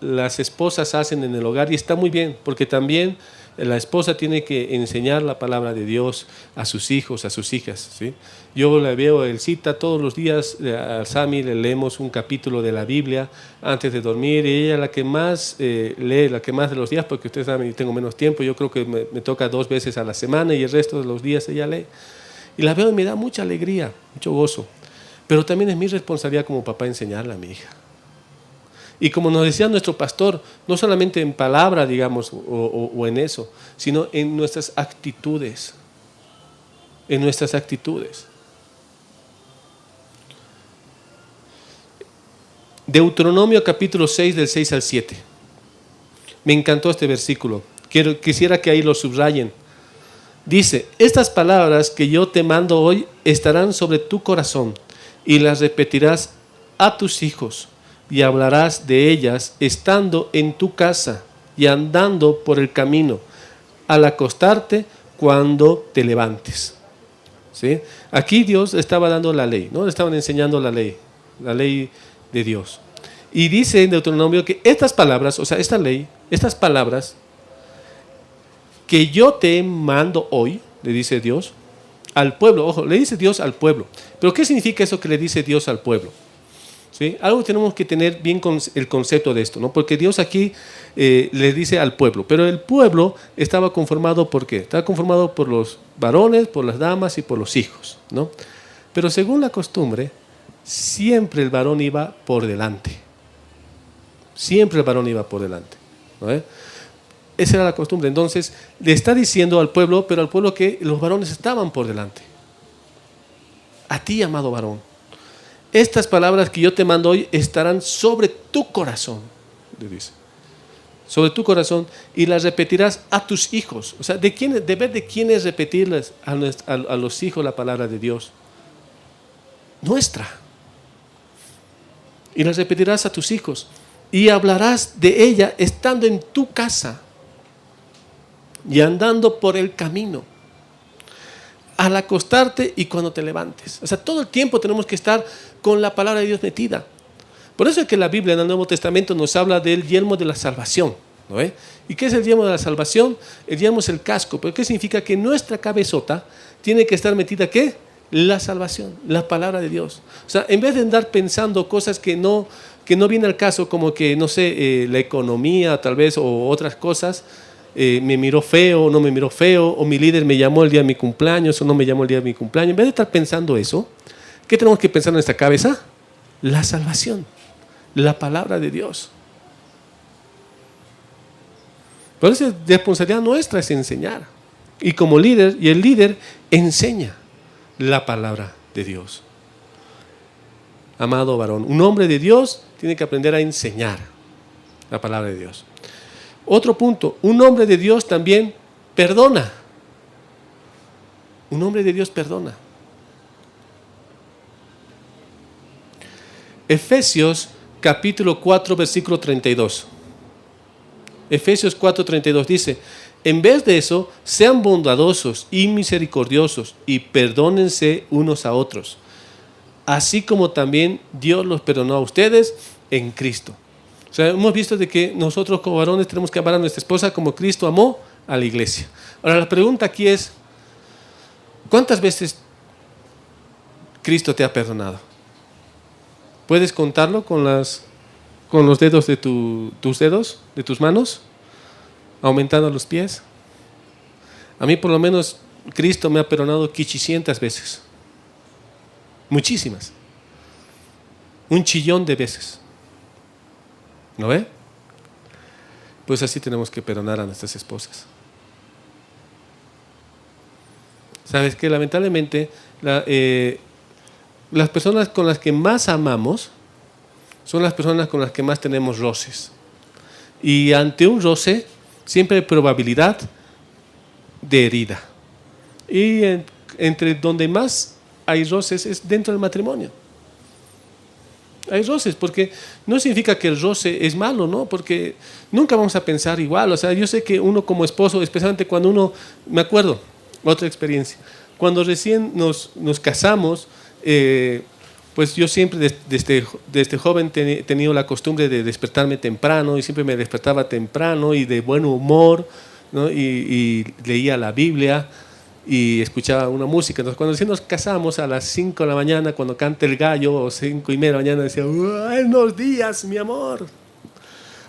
las esposas hacen en el hogar y está muy bien, porque también la esposa tiene que enseñar la palabra de Dios a sus hijos, a sus hijas. ¿Sí? Yo la veo, él cita todos los días a Sami, le leemos un capítulo de la Biblia antes de dormir, y ella la que más lee, la que más de los días, porque ustedes saben, yo tengo menos tiempo, yo creo que me toca 2 veces a la semana y el resto de los días ella lee. Y la veo y me da mucha alegría, mucho gozo. Pero también es mi responsabilidad como papá enseñarle a mi hija. Y como nos decía nuestro pastor, no solamente en palabra, digamos, o en eso, sino en nuestras actitudes. En nuestras actitudes. Deuteronomio capítulo 6, del 6 al 7. Me encantó este versículo. Quisiera que ahí lo subrayen. Dice, estas palabras que yo te mando hoy estarán sobre tu corazón y las repetirás a tus hijos y hablarás de ellas estando en tu casa y andando por el camino, al acostarte, cuando te levantes. ¿Sí? Aquí Dios estaba dando la ley, ¿no? Le estaban enseñando la ley de Dios. Y dice en Deuteronomio que estas palabras, o sea, esta ley, estas palabras que yo te mando hoy, le dice Dios, al pueblo, ojo, le dice Dios al pueblo. Pero ¿qué significa eso que le dice Dios al pueblo? ¿Sí? Algo tenemos que tener bien el concepto de esto, ¿no? Porque Dios aquí le dice al pueblo, pero el pueblo estaba conformado ¿por qué? Estaba conformado por los varones, por las damas y por los hijos, ¿no? Pero según la costumbre, siempre el varón iba por delante. Siempre el varón iba por delante, ¿no? Esa era la costumbre. Entonces le está diciendo al pueblo, pero al pueblo que los varones estaban por delante. A ti, amado varón, estas palabras que yo te mando hoy estarán sobre tu corazón, le dice. Sobre tu corazón, y las repetirás a tus hijos. O sea, ¿de quién es repetirles a los hijos la palabra de Dios? Nuestra. Y las repetirás a tus hijos. Y hablarás de ella estando en tu casa y andando por el camino, al acostarte y cuando te levantes. O sea, todo el tiempo tenemos que estar con la palabra de Dios metida. Por eso es que la Biblia en el Nuevo Testamento nos habla del yelmo de la salvación, ¿no? ¿Y qué es el yelmo de la salvación? El yelmo es el casco. ¿Pero qué significa? Que nuestra cabezota tiene que estar metida, ¿qué? La salvación, la palabra de Dios. O sea, en vez de andar pensando cosas que no vienen al caso, como que, no sé, la economía tal vez, o otras cosas, me miró feo o no me miró feo, o mi líder me llamó el día de mi cumpleaños o no me llamó el día de mi cumpleaños. En vez de estar pensando eso, ¿qué tenemos que pensar en nuestra cabeza? La salvación, la palabra de Dios. Por eso responsabilidad nuestra es enseñar. Y como líder, y el líder enseña la palabra de Dios. Amado varón, un hombre de Dios tiene que aprender a enseñar la palabra de Dios. Otro punto, un hombre de Dios también perdona. Un hombre de Dios perdona. Efesios capítulo 4, versículo 32. Efesios 4, 32 dice, en vez de eso, sean bondadosos y misericordiosos y perdónense unos a otros, así como también Dios los perdonó a ustedes en Cristo. O sea, hemos visto de que nosotros como varones tenemos que amar a nuestra esposa como Cristo amó a la iglesia. Ahora la pregunta aquí es, ¿cuántas veces Cristo te ha perdonado? ¿Puedes contarlo con los dedos de tus dedos, de tus manos? Aumentando los pies. A mí por lo menos Cristo me ha perdonado 500 veces. Muchísimas. 1 chillón de veces. ¿No ve? pues así tenemos que perdonar a nuestras esposas. Sabes que lamentablemente las personas con las que más amamos son las personas con las que más tenemos roces. Y ante un roce siempre hay probabilidad de herida. Y entre donde más hay roces es dentro del matrimonio. Hay roces, porque no significa que el roce es malo, ¿no? Porque nunca vamos a pensar igual. O sea, yo sé que uno como esposo, especialmente cuando uno, me acuerdo, otra experiencia, cuando recién nos casamos, pues yo siempre desde joven he tenido la costumbre de despertarme temprano, y siempre me despertaba temprano y de buen humor, ¿no? Y leía la Biblia y escuchaba una música. Entonces, cuando recién nos casamos a las 5 de la mañana, cuando canta el gallo, o 5:30 de la mañana, decía, buenos días, mi amor,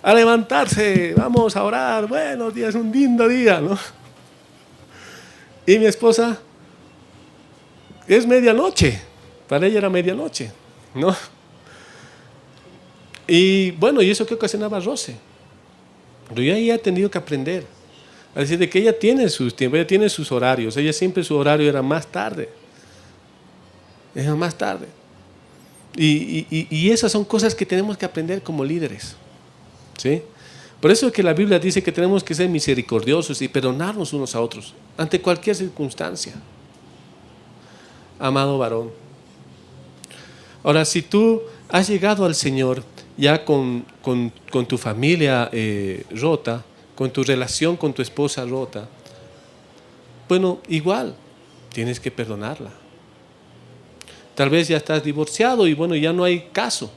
a levantarse, vamos a orar, buenos días, un lindo día, ¿no? Y mi esposa, es medianoche, para ella era medianoche, ¿no? Y bueno, y eso que ocasionaba roce. Pero yo ahí he tenido que aprender. Es decir, de que ella tiene sus tiempos, ella tiene sus horarios. Ella siempre su horario era más tarde. Era más tarde. Y esas son cosas que tenemos que aprender como líderes. ¿Sí? Por eso es que la Biblia dice que tenemos que ser misericordiosos y perdonarnos unos a otros ante cualquier circunstancia. Amado varón. Ahora, si tú has llegado al Señor ya con tu familia rota, con tu relación con tu esposa rota, bueno, igual, tienes que perdonarla. Tal vez ya estás divorciado y bueno, ya no hay caso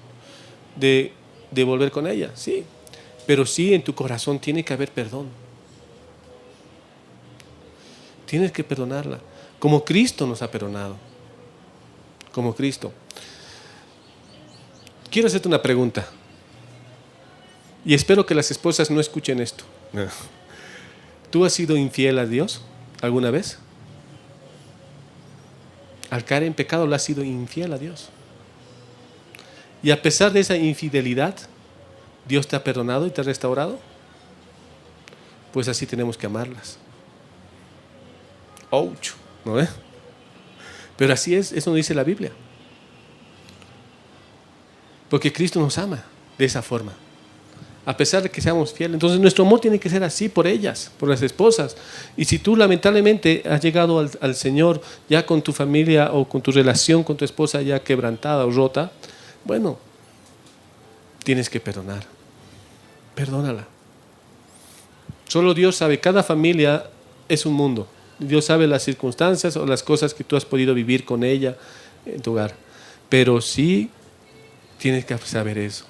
de volver con ella, sí. Pero sí, en tu corazón tiene que haber perdón. Tienes que perdonarla, como Cristo nos ha perdonado. Como Cristo. Quiero hacerte una pregunta. Y espero que las esposas no escuchen esto. ¿Tú has sido infiel a Dios alguna vez? Al caer en pecado, le has sido infiel a Dios. Y a pesar de esa infidelidad, ¿Dios te ha perdonado y te ha restaurado? Pues así tenemos que amarlas. ¡Ouch! ¿No ve? Pero así es, eso nos dice la Biblia. Porque Cristo nos ama de esa forma. A pesar de que seamos fieles. Entonces nuestro amor tiene que ser así por ellas, por las esposas. Y si tú lamentablemente has llegado al Señor ya con tu familia o con tu relación con tu esposa ya quebrantada o rota, bueno, tienes que perdonar. Perdónala. Solo Dios sabe, cada familia es un mundo. Dios sabe las circunstancias o las cosas que tú has podido vivir con ella en tu hogar. Pero sí tienes que saber eso,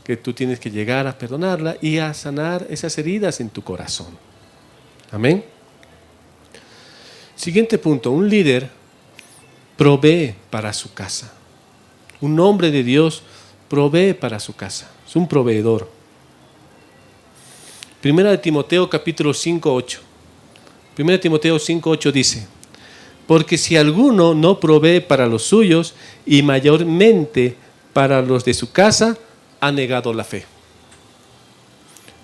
que tú tienes que llegar a perdonarla y a sanar esas heridas en tu corazón. Amén. Siguiente punto, un líder provee para su casa. Un hombre de Dios provee para su casa. Es un proveedor. Primera de Timoteo capítulo 5:8. Primera de Timoteo 5:8 dice, porque si alguno no provee para los suyos y mayormente para los de su casa, ha negado la fe.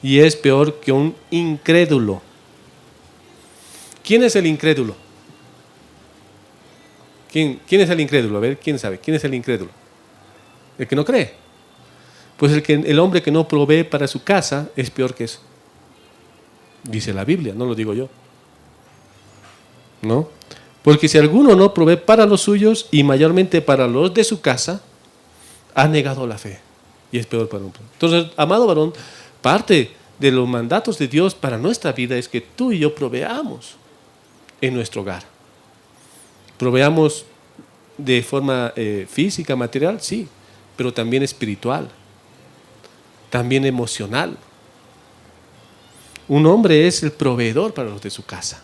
Y es peor que un incrédulo. ¿Quién es el incrédulo? ¿Quién es el incrédulo? A ver, ¿quién sabe? ¿Quién es el incrédulo? El que no cree. Pues el hombre que no provee para su casa es peor que eso. Dice la Biblia, no lo digo yo. ¿No? Porque si alguno no provee para los suyos y mayormente para los de su casa, ha negado la fe. Y es peor para un. Entonces, amado varón, parte de los mandatos de Dios para nuestra vida es que tú y yo proveamos en nuestro hogar. Proveamos de forma física, material, sí, pero también espiritual, también emocional. Un hombre es el proveedor para los de su casa.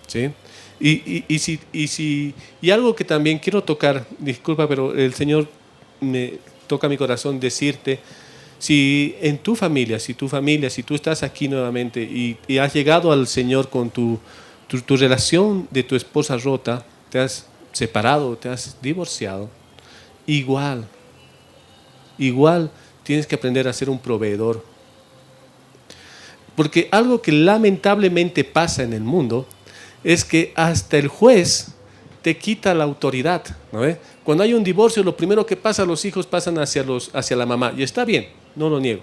¿Sí? Y algo que también quiero tocar, disculpa, pero el Señor me toca mi corazón decirte, si en tu familia, si tú estás aquí nuevamente y has llegado al Señor con tu relación de tu esposa rota, te has separado, te has divorciado, igual tienes que aprender a ser un proveedor Porque algo que lamentablemente pasa en el mundo es que hasta el juez te quita la autoridad, ¿no ve? Cuando hay un divorcio, lo primero que pasa, los hijos pasan hacia la mamá. Y está bien, no lo niego.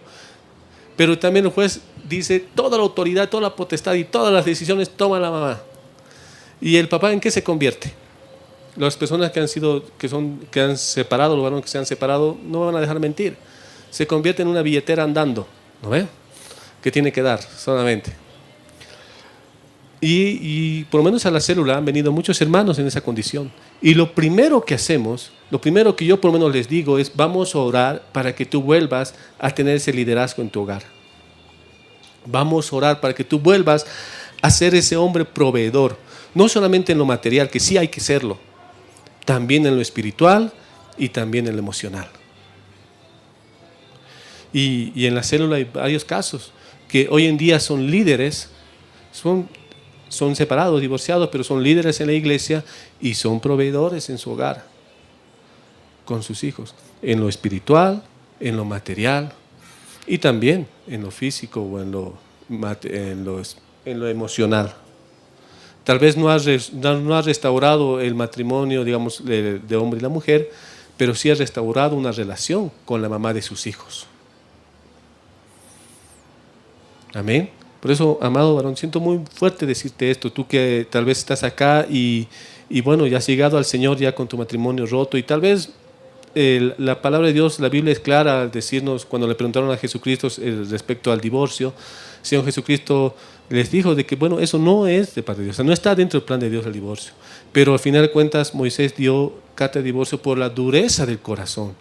Pero también el juez dice, toda la autoridad, toda la potestad y todas las decisiones toma la mamá. ¿Y el papá en qué se convierte? Las personas que han separado, los varones que se han separado, no van a dejar mentir. Se convierte en una billetera andando, ¿no ve? Que tiene que dar solamente. Y por lo menos a la célula han venido muchos hermanos en esa condición. Y lo primero que hacemos, lo primero que yo por lo menos les digo es, vamos a orar para que tú vuelvas a tener ese liderazgo en tu hogar. Vamos a orar para que tú vuelvas a ser ese hombre proveedor. No solamente en lo material, que sí hay que serlo, también en lo espiritual y también en lo emocional. Y en la célula hay varios casos que hoy en día son líderes, son separados, divorciados, pero son líderes en la iglesia y son proveedores en su hogar, con sus hijos, en lo espiritual, en lo material y también en lo físico o en lo emocional. Tal vez no ha restaurado el matrimonio, digamos, de hombre y la mujer, pero sí ha restaurado una relación con la mamá de sus hijos. Amén. Por eso, amado varón, siento muy fuerte decirte esto, tú que tal vez estás acá y bueno, ya has llegado al Señor ya con tu matrimonio roto y tal vez la palabra de Dios, la Biblia es clara al decirnos, cuando le preguntaron a Jesucristo respecto al divorcio, el Señor Jesucristo les dijo de que bueno, eso no es de parte de Dios, o sea, no está dentro del plan de Dios el divorcio, pero al final de cuentas Moisés dio carta de divorcio por la dureza del corazón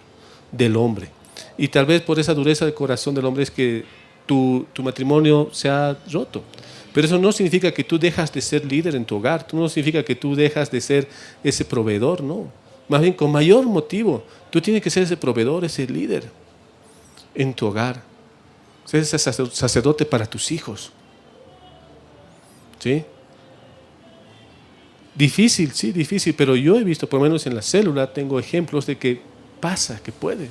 del hombre, y tal vez por esa dureza del corazón del hombre es que tu matrimonio se ha roto. Pero eso no significa que tú dejas de ser líder en tu hogar, no significa que tú dejas de ser ese proveedor, no. Más bien, con mayor motivo, tú tienes que ser ese proveedor, ese líder en tu hogar. Ser ese sacerdote para tus hijos. ¿Sí? Difícil, sí, difícil, pero yo he visto, por lo menos en la célula, tengo ejemplos de que pasa, que puede.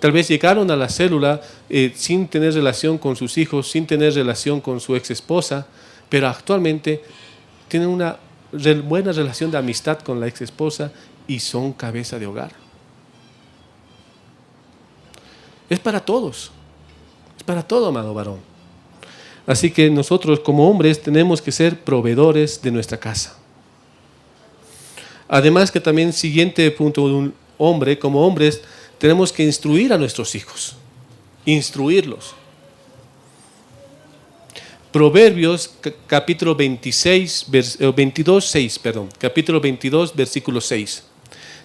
Tal vez llegaron a la célula sin tener relación con sus hijos, sin tener relación con su ex esposa, pero actualmente tienen una buena relación de amistad con la ex esposa y son cabeza de hogar. Es para todos, es para todo, amado varón. Así que nosotros como hombres tenemos que ser proveedores de nuestra casa. Además que también, siguiente punto de un hombre, como hombres, tenemos que instruir a nuestros hijos, instruirlos. Proverbios capítulo 22, versículo 6.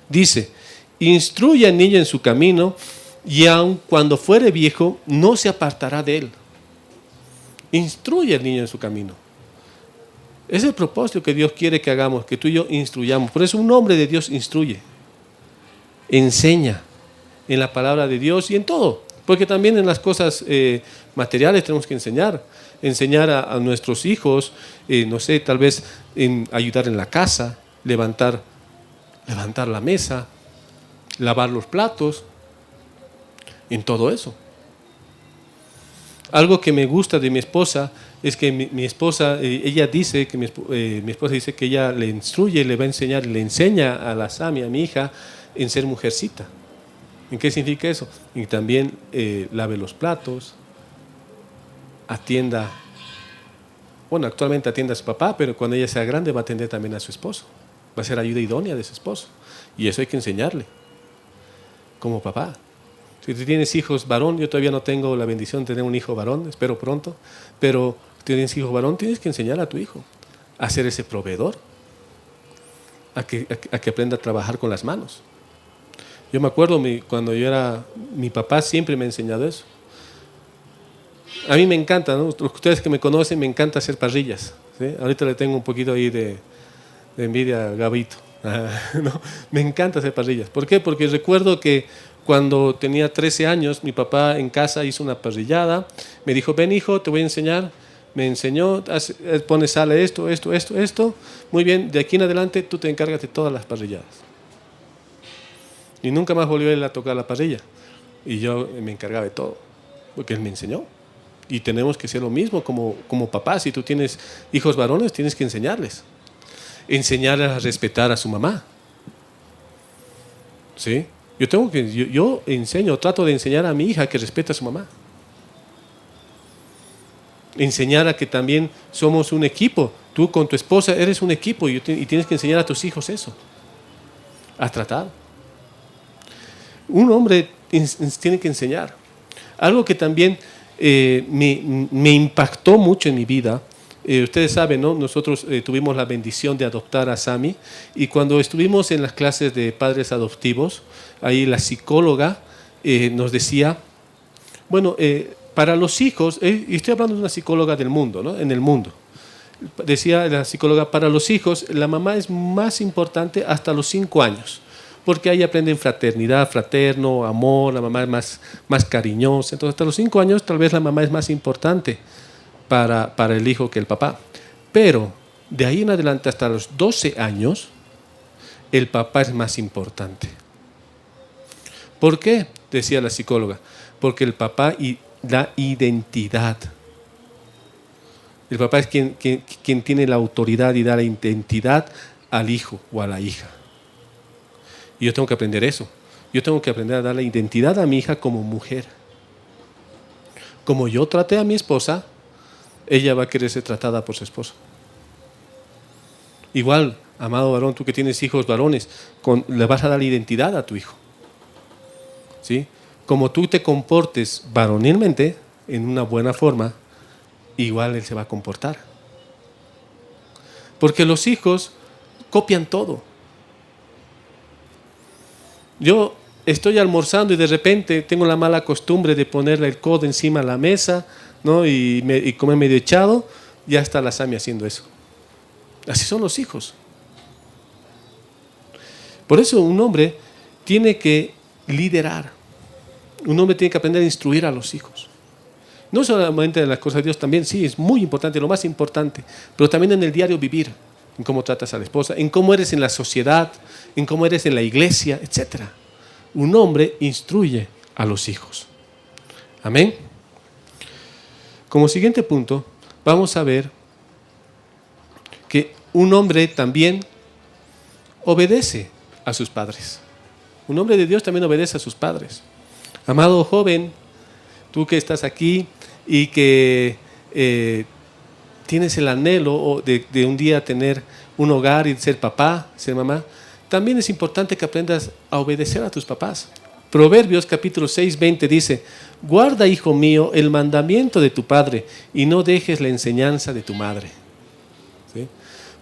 Dice, instruye al niño en su camino y aun cuando fuere viejo no se apartará de él. Instruye al niño en su camino. Es el propósito que Dios quiere que hagamos, que tú y yo instruyamos. Por eso un hombre de Dios instruye, enseña en la palabra de Dios y en todo, porque también en las cosas materiales tenemos que enseñar a nuestros hijos, no sé, tal vez en ayudar en la casa, levantar la mesa, lavar los platos, en todo eso. Algo que me gusta de mi esposa es que mi esposa, ella dice que mi esposa dice que ella le instruye, le va a enseñar, le enseña a la Sami, a mi hija, en ser mujercita. ¿En qué significa eso? Y también lave los platos, atienda, bueno, actualmente atiende a su papá, pero cuando ella sea grande va a atender también a su esposo. Va a ser ayuda idónea de su esposo. Y eso hay que enseñarle, como papá. Si tú tienes hijos varón, yo todavía no tengo la bendición de tener un hijo varón, espero pronto, pero si tienes hijo varón, tienes que enseñar a tu hijo a ser ese proveedor, a que aprenda a trabajar con las manos. Yo me acuerdo cuando yo era, mi papá siempre me ha enseñado eso. A mí me encanta, ¿no? Ustedes que me conocen, me encanta hacer parrillas, ¿sí? Ahorita le tengo un poquito ahí de envidia a Gabito. ¿No? Me encanta hacer parrillas. ¿Por qué? Porque recuerdo que cuando tenía 13 años, mi papá en casa hizo una parrillada, me dijo, ven hijo, te voy a enseñar. Me enseñó, pone sal, esto, muy bien, de aquí en adelante tú te encargas de todas las parrilladas. Y nunca más volvió él a tocar la parrilla. Y yo me encargaba de todo, porque él me enseñó. Y tenemos que hacer lo mismo como papás. Si tú tienes hijos varones, tienes que enseñarles. Enseñarles a respetar a su mamá. ¿Sí? Yo trato de enseñar a mi hija que respete a su mamá. Enseñar a que también somos un equipo. Tú con tu esposa eres un equipo y tienes que enseñar a tus hijos eso. A tratar. Un hombre tiene que enseñar. Algo que también me impactó mucho en mi vida. Ustedes saben, ¿no? Nosotros tuvimos la bendición de adoptar a Sammy, y cuando estuvimos en las clases de padres adoptivos, ahí la psicóloga nos decía, bueno, para los hijos, y estoy hablando de una psicóloga del mundo, ¿no? En el mundo, decía la psicóloga, para los hijos la mamá es más importante hasta los 5 años, porque ahí aprenden fraternidad, fraterno, amor, la mamá es más cariñosa. Entonces hasta los 5 años tal vez la mamá es más importante para el hijo que el papá. Pero de ahí en adelante hasta los 12 años, el papá es más importante. ¿Por qué? Decía la psicóloga. Porque el papá da identidad. El papá es quien tiene la autoridad y da la identidad al hijo o a la hija. Y yo tengo que aprender eso. Yo tengo que aprender a dar la identidad a mi hija como mujer. Como yo traté a mi esposa, ella va a querer ser tratada por su esposo. Igual, amado varón, tú que tienes hijos varones, le vas a dar la identidad a tu hijo. ¿Sí? Como tú te comportes varonilmente, en una buena forma, igual él se va a comportar. Porque los hijos copian todo. Yo estoy almorzando y de repente tengo la mala costumbre de ponerle el codo encima de la mesa, ¿no? y comer medio echado. Ya está la Sammy haciendo eso. Así son los hijos. Por eso un hombre tiene que liderar. Un hombre tiene que aprender a instruir a los hijos. No solamente en las cosas de Dios, también sí, es muy importante, lo más importante, pero también en el diario vivir, en cómo tratas a la esposa, en cómo eres en la sociedad, en cómo eres en la iglesia, etc. Un hombre instruye a los hijos. Amén. Como siguiente punto, vamos a ver que un hombre también obedece a sus padres. Un hombre de Dios también obedece a sus padres. Amado joven, tú que estás aquí y que tienes el anhelo de un día tener un hogar y ser papá, ser mamá, también es importante que aprendas a obedecer a tus papás. Proverbios capítulo 6:20 dice: guarda, hijo mío, el mandamiento de tu padre y no dejes la enseñanza de tu madre. ¿Sí?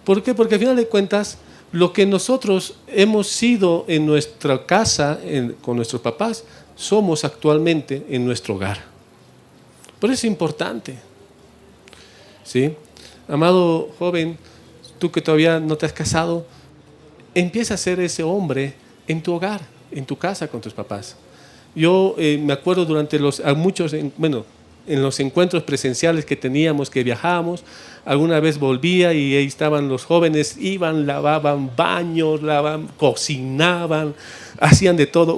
¿Por qué? Porque al final de cuentas, lo que nosotros hemos sido en nuestra casa, con nuestros papás, somos actualmente en nuestro hogar. Por eso es importante. ¿Sí? Amado joven, tú que todavía no te has casado, empieza a ser ese hombre en tu hogar, en tu casa con tus papás. Yo me acuerdo durante en los encuentros presenciales que teníamos, que viajábamos, alguna vez volvía y ahí estaban los jóvenes, iban, lavaban baños, cocinaban, hacían de todo.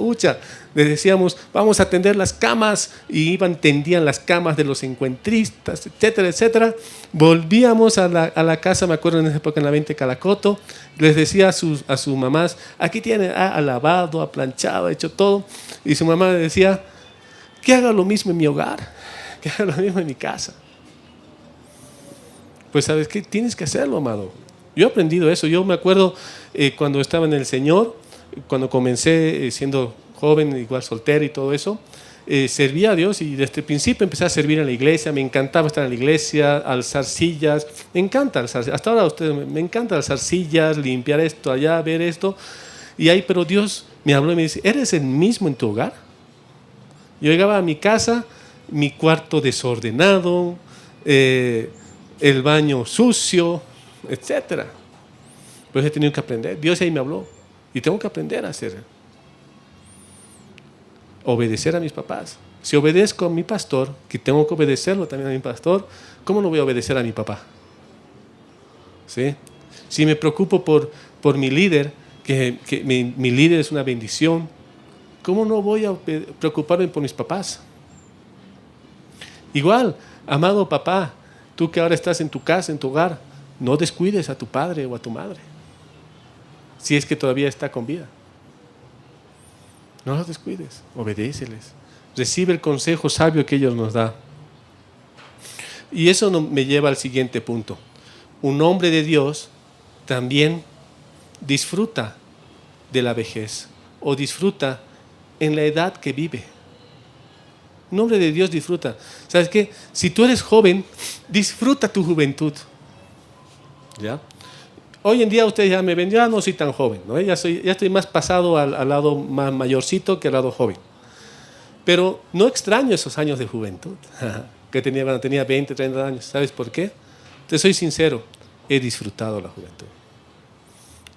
Les decíamos, vamos a tender las camas, y tendían las camas de los encuentristas, etcétera, etcétera. Volvíamos a la casa, me acuerdo en esa época en la 20 Calacoto, les decía a sus mamás, aquí tiene, ha lavado, ha planchado, ha hecho todo. Y su mamá le decía, que haga lo mismo en mi hogar, que haga lo mismo en mi casa. Pues ¿sabes qué? Tienes que hacerlo, amado. Yo he aprendido eso. Yo me acuerdo cuando estaba en el Señor, cuando comencé siendo joven, igual soltero y todo eso, servía a Dios, y desde el principio empecé a servir en la iglesia. Me encantaba estar en la iglesia, alzar sillas. Me encanta alzar, hasta ahora me encanta alzar sillas, limpiar esto allá, ver esto. Pero Dios me habló y me dice, ¿eres el mismo en tu hogar? Yo llegaba a mi casa, mi cuarto desordenado, el baño sucio, etc. Pues he tenido que aprender. Dios ahí me habló y tengo que aprender a hacer. Obedecer a mis papás. Si obedezco a mi pastor, que tengo que obedecerlo también a mi pastor, ¿cómo no voy a obedecer a mi papá? ¿Sí? Si me preocupo por mi líder, que mi líder es una bendición, ¿cómo no voy a preocuparme por mis papás? Igual, amado papá, tú que ahora estás en tu casa, en tu hogar, no descuides a tu padre o a tu madre, si es que todavía está con vida. No los descuides, obedéceles. Recibe el consejo sabio que ellos nos dan. Y eso me lleva al siguiente punto. Un hombre de Dios también disfruta de la vejez o disfruta en la edad que vive. Un hombre de Dios disfruta. ¿Sabes qué? Si tú eres joven, disfruta tu juventud. ¿Ya? Hoy en día ustedes ya me ven, ya no soy tan joven, ¿no? Ya estoy más pasado al lado más mayorcito que al lado joven. Pero no extraño esos años de juventud que tenía cuando tenía 20, 30 años. ¿Sabes por qué? Te soy sincero, he disfrutado la juventud.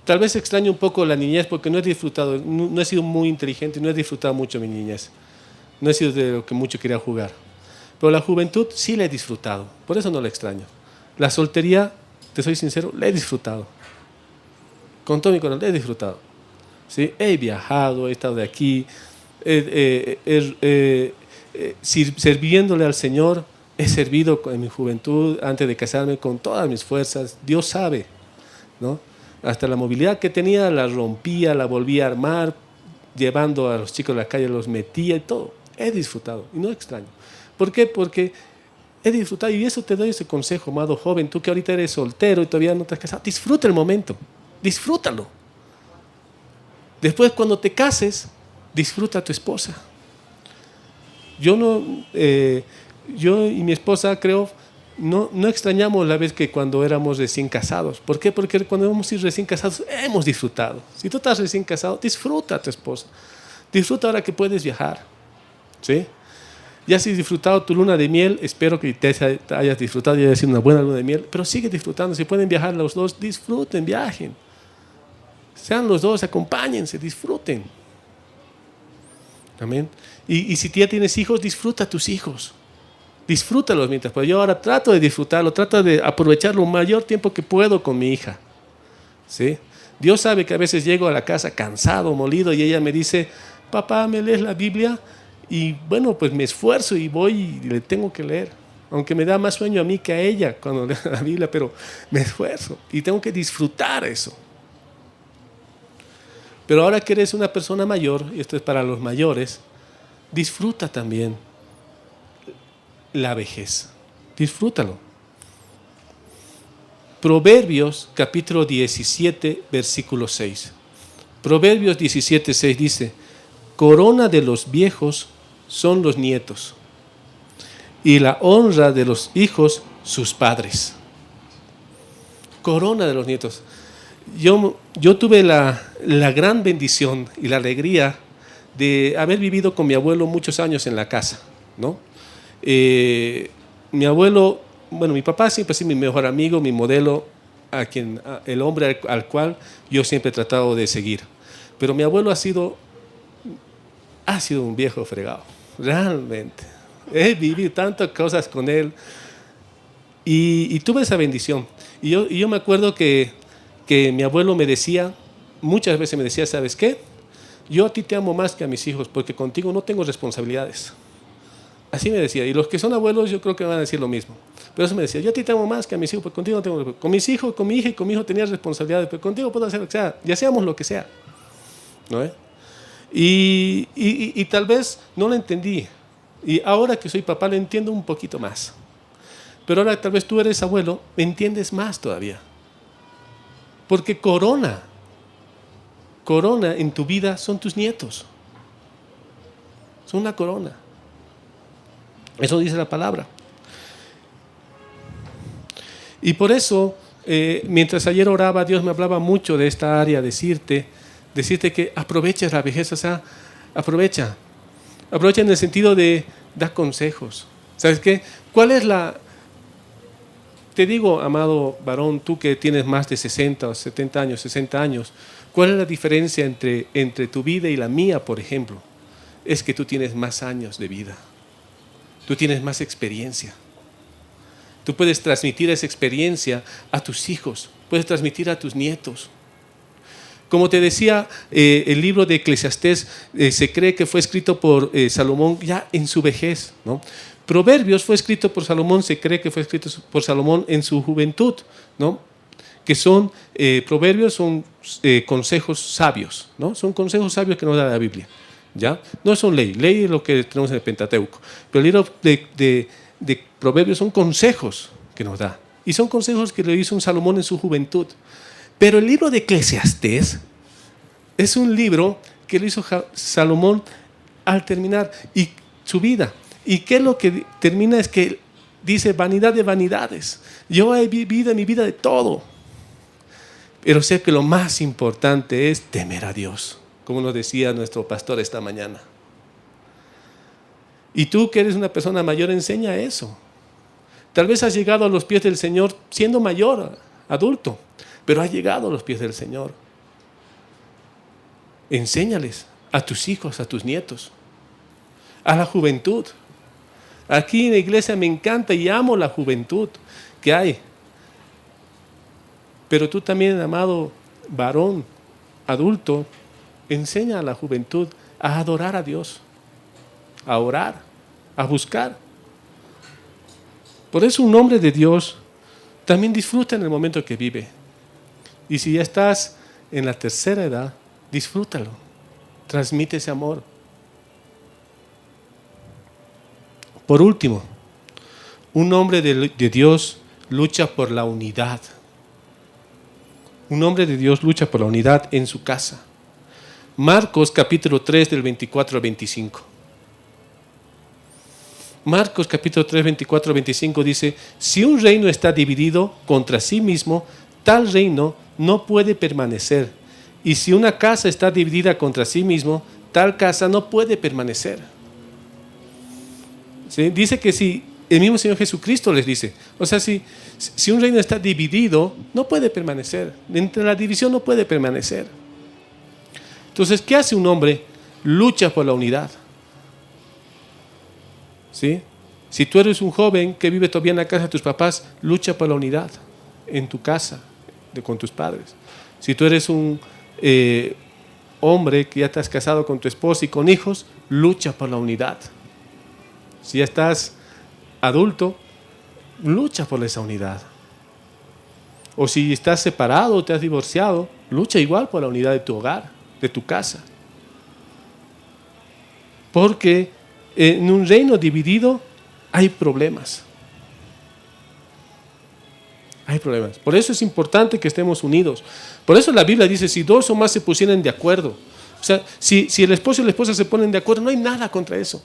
Tal vez extraño un poco la niñez porque no he disfrutado, no he sido muy inteligente, no he disfrutado mucho mi niñez. No he sido de lo que mucho quería jugar. Pero la juventud sí la he disfrutado, por eso no la extraño. La soltería, te soy sincero, la he disfrutado. Con todo mi corazón, la he disfrutado. ¿Sí? He viajado, he estado de aquí, sirviéndole al Señor, he servido en mi juventud, antes de casarme, con todas mis fuerzas. Dios sabe, ¿no? Hasta la movilidad que tenía la rompía, la volvía a armar, llevando a los chicos a la calle, los metía y todo. He disfrutado y no extraño. ¿Por qué? Porque he disfrutado y eso te doy ese consejo, amado joven, tú que ahorita eres soltero y todavía no te has casado, disfruta el momento, disfrútalo. Después cuando te cases, disfruta a tu esposa. Yo y mi esposa creo, no extrañamos la vez que cuando éramos recién casados. ¿Por qué? Porque cuando hemos sido recién casados hemos disfrutado. Si tú estás recién casado, disfruta a tu esposa. Disfruta ahora que puedes viajar. ¿Sí? Ya si has disfrutado tu luna de miel, espero que te hayas disfrutado y haya sido una buena luna de miel, pero sigue disfrutando. Si pueden viajar los dos, disfruten, viajen. Sean los dos, acompáñense, disfruten. Amén. Y si ya tienes hijos, disfruta a tus hijos. Disfrútalos mientras puedo. Yo ahora trato de disfrutarlo, trato de aprovechar lo mayor tiempo que puedo con mi hija. ¿Sí? Dios sabe que a veces llego a la casa cansado, molido, y ella me dice, papá, ¿me lees la Biblia? Y bueno, pues me esfuerzo y voy y le tengo que leer. Aunque me da más sueño a mí que a ella cuando leo la Biblia, pero me esfuerzo y tengo que disfrutar eso. Pero ahora que eres una persona mayor, y esto es para los mayores, disfruta también la vejez. Disfrútalo. Proverbios capítulo 17, versículo 6. Proverbios 17, 6 dice, corona de los viejos son los nietos, y la honra de los hijos sus padres. Corona de los nietos. Yo tuve la gran bendición y la alegría de haber vivido con mi abuelo muchos años en la casa, ¿no? Mi abuelo, bueno, mi papá siempre ha sido mi mejor amigo, mi modelo, el hombre al cual yo siempre he tratado de seguir. Pero mi abuelo ha sido un viejo fregado, realmente. He vivido tantas cosas con él y tuve esa bendición. Y yo me acuerdo que mi abuelo me decía, muchas veces me decía, ¿sabes qué? Yo a ti te amo más que a mis hijos porque contigo no tengo responsabilidades. Así me decía. Y los que son abuelos yo creo que van a decir lo mismo. Pero eso me decía, yo a ti te amo más que a mis hijos porque contigo no tengo responsabilidades. Con mis hijos, con mi hija y con mi hijo tenía responsabilidades, pero contigo puedo hacer lo que sea, ya seamos lo que sea, ¿no? Y tal vez no lo entendí. Y ahora que soy papá lo entiendo un poquito más. Pero ahora tal vez tú eres abuelo, me entiendes más todavía. Porque corona en tu vida son tus nietos. Son una corona. Eso dice la palabra. Y por eso, mientras ayer oraba, Dios me hablaba mucho de esta área, decirte que aproveches la vejez, o sea, aprovecha en el sentido de dar consejos. ¿Sabes qué? Te digo, amado varón, tú que tienes más de 60 o 70 años, 60 años, ¿cuál es la diferencia entre tu vida y la mía, por ejemplo? Es que tú tienes más años de vida. Tú tienes más experiencia. Tú puedes transmitir esa experiencia a tus hijos, puedes transmitir a tus nietos. Como te decía, el libro de Eclesiastés se cree que fue escrito por Salomón ya en su vejez, ¿no? Proverbios fue escrito por Salomón, se cree que fue escrito por Salomón en su juventud, ¿no? Que son, proverbios son consejos sabios, ¿no? Son consejos sabios que nos da la Biblia, ¿ya? No son ley, ley es lo que tenemos en el Pentateuco, pero el libro de proverbios son consejos que nos da, y son consejos que le hizo un Salomón en su juventud. Pero el libro de Eclesiastés es un libro que lo hizo Salomón al terminar y su vida. ¿Y qué es lo que termina? Es que dice, vanidad de vanidades. Yo he vivido en mi vida de todo, pero sé que lo más importante es temer a Dios, como nos decía nuestro pastor esta mañana. Y tú que eres una persona mayor, enseña eso. Tal vez has llegado a los pies del Señor siendo mayor, adulto, pero has llegado a los pies del Señor. Enséñales a tus hijos, a tus nietos, a la juventud. Aquí en la iglesia me encanta y amo la juventud que hay. Pero tú también, amado varón, adulto, enseña a la juventud a adorar a Dios, a orar, a buscar. Por eso un hombre de Dios también disfruta en el momento que vive. Y si ya estás en la tercera edad, disfrútalo, transmite ese amor. Por último, un hombre de Dios lucha por la unidad. Un hombre de Dios lucha por la unidad en su casa. Marcos capítulo 3 del 24 al 25. Marcos capítulo 3, 24 al 25 dice, si un reino está dividido contra sí mismo, tal reino no puede permanecer. Y si una casa está dividida contra sí mismo, tal casa no puede permanecer. ¿Sí? Dice que si el mismo Señor Jesucristo les dice, o sea, si un reino está dividido, no puede permanecer. Entre la división no puede permanecer. Entonces, ¿qué hace un hombre? Lucha por la unidad. ¿Sí? Si tú eres un joven que vive todavía en la casa de tus papás, lucha por la unidad en tu casa, con tus padres. Si tú eres un hombre que ya te has casado con tu esposa y con hijos, lucha por la unidad. Si ya estás adulto, lucha por esa unidad. O si estás separado o te has divorciado, lucha igual por la unidad de tu hogar, de tu casa. Porque en un reino dividido hay problemas. Hay problemas. Por eso es importante que estemos unidos. Por eso la Biblia dice, si dos o más se pusieran de acuerdo. O sea, si el esposo y la esposa se ponen de acuerdo, no hay nada contra eso.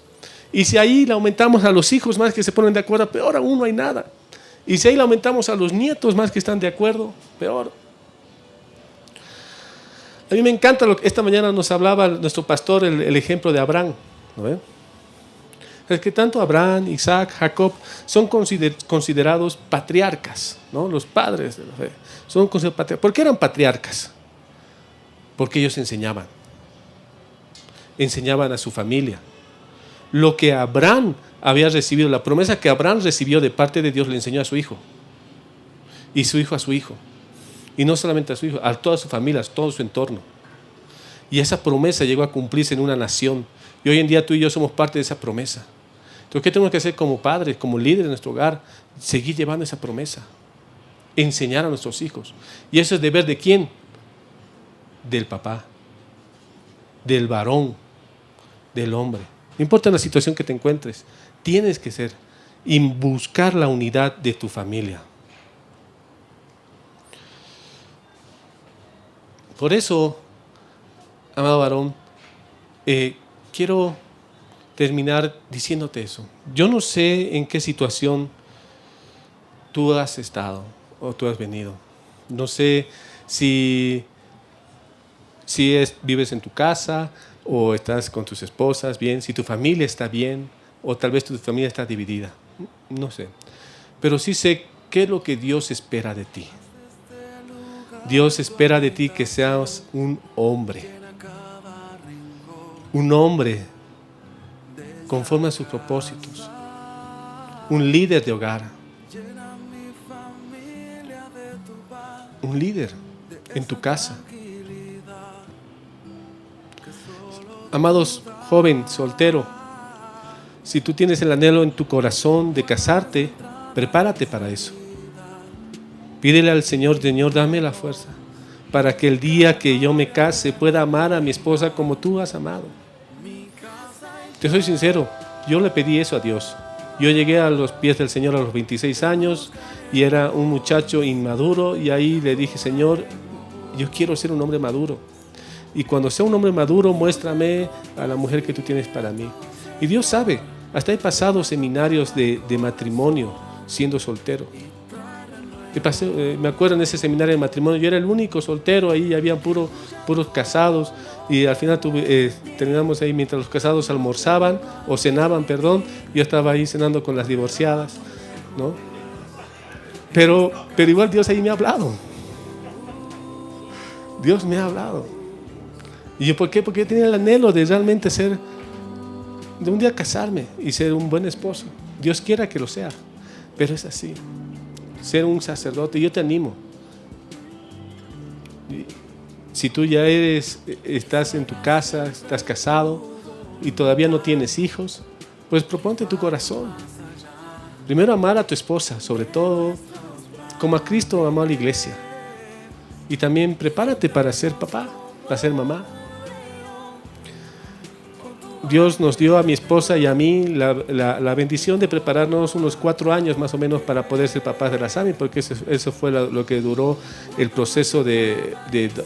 Y si ahí le aumentamos a los hijos más que se ponen de acuerdo, peor aún no hay nada. Y si ahí le aumentamos a los nietos más que están de acuerdo, peor. A mí me encanta lo que esta mañana nos hablaba nuestro pastor, el ejemplo de Abraham, ¿no ven? Es que tanto Abraham, Isaac, Jacob son considerados patriarcas, ¿no? Los padres de la fe son considerados patriarcas. ¿Por qué eran patriarcas? Porque ellos enseñaban a su familia. Lo que Abraham había recibido, la promesa que Abraham recibió de parte de Dios, le enseñó a su hijo. Y su hijo a su hijo. Y no solamente a su hijo, a toda su familia, a todo su entorno. Y esa promesa llegó a cumplirse en una nación. Y hoy en día tú y yo somos parte de esa promesa. Entonces, ¿qué tenemos que hacer como padres, como líderes de nuestro hogar? Seguir llevando esa promesa. Enseñar a nuestros hijos. Y eso es deber de ¿quién? Del papá. Del varón. Del hombre. No importa la situación que te encuentres. Tienes que ser y buscar la unidad de tu familia. Por eso, amado varón, quiero terminar diciéndote eso. Yo no sé en qué situación tú has estado o tú has venido. No sé si vives en tu casa o estás con tus esposas bien, si tu familia está bien o tal vez tu familia está dividida. No sé. Pero sí sé qué es lo que Dios espera de ti. Dios espera de ti que seas un hombre conforme a sus propósitos, un líder de hogar, un líder en tu casa. Amados, joven, soltero, Si tú tienes el anhelo en tu corazón de casarte, prepárate para eso. Pídele al Señor, Señor, dame la fuerza para que el día que yo me case pueda amar a mi esposa como tú has amado. Te soy sincero, yo le pedí eso a Dios. Yo llegué a los pies del Señor a los 26 años y era un muchacho inmaduro, y ahí le dije, Señor, yo quiero ser un hombre maduro. Y cuando sea un hombre maduro, muéstrame a la mujer que tú tienes para mí. Y Dios sabe, hasta he pasado seminarios de matrimonio siendo soltero. Me acuerdo en ese seminario de matrimonio, yo era el único soltero, ahí había puros casados, y al final terminamos ahí mientras los casados almorzaban o cenaban, perdón, yo estaba ahí cenando con las divorciadas, ¿no? Pero igual Dios ahí me ha hablado. Dios me ha hablado. ¿Y yo por qué? Porque yo tenía el anhelo de realmente de un día casarme y ser un buen esposo. Dios quiera que lo sea, pero es así. Ser un sacerdote, yo te animo. Si tú ya estás en tu casa, estás casado y todavía no tienes hijos, pues proponte tu corazón. Primero amar a tu esposa, sobre todo como a Cristo amó a la iglesia. Y también prepárate para ser papá, para ser mamá. Dios nos dio a mi esposa y a mí la bendición de prepararnos unos 4 años más o menos para poder ser papás de la Sami, porque eso fue lo que duró el proceso de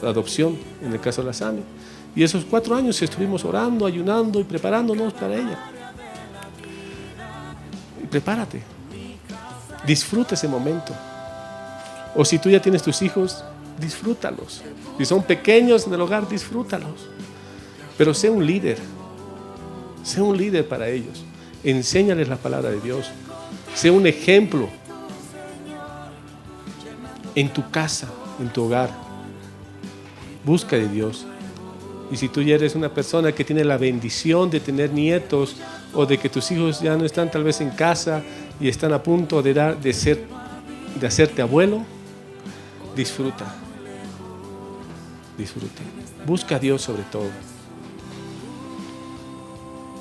adopción en el caso de la Sami. Y esos 4 años estuvimos orando, ayunando y preparándonos para ella. Y prepárate, disfruta ese momento. O si tú ya tienes tus hijos, disfrútalos. Si son pequeños en el hogar, disfrútalos. Pero sé un líder. Sé un líder para ellos. Enséñales la palabra de Dios. Sé un ejemplo en tu casa, en tu hogar. Busca de Dios. Y si tú ya eres una persona que tiene la bendición de tener nietos, o de que tus hijos ya no están tal vez en casa y están a punto de hacerte abuelo, disfruta. Disfruta. Busca a Dios sobre todo.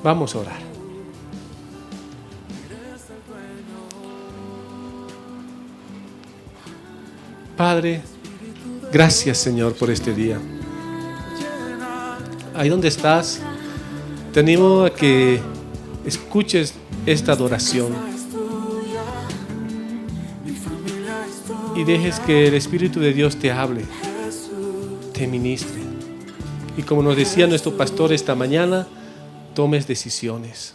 Vamos a orar. Padre, gracias, Señor, por este día. Ahí donde estás, te animo a que escuches esta adoración y dejes que el Espíritu de Dios te hable, te ministre. Y como nos decía nuestro pastor esta mañana, tomes decisiones.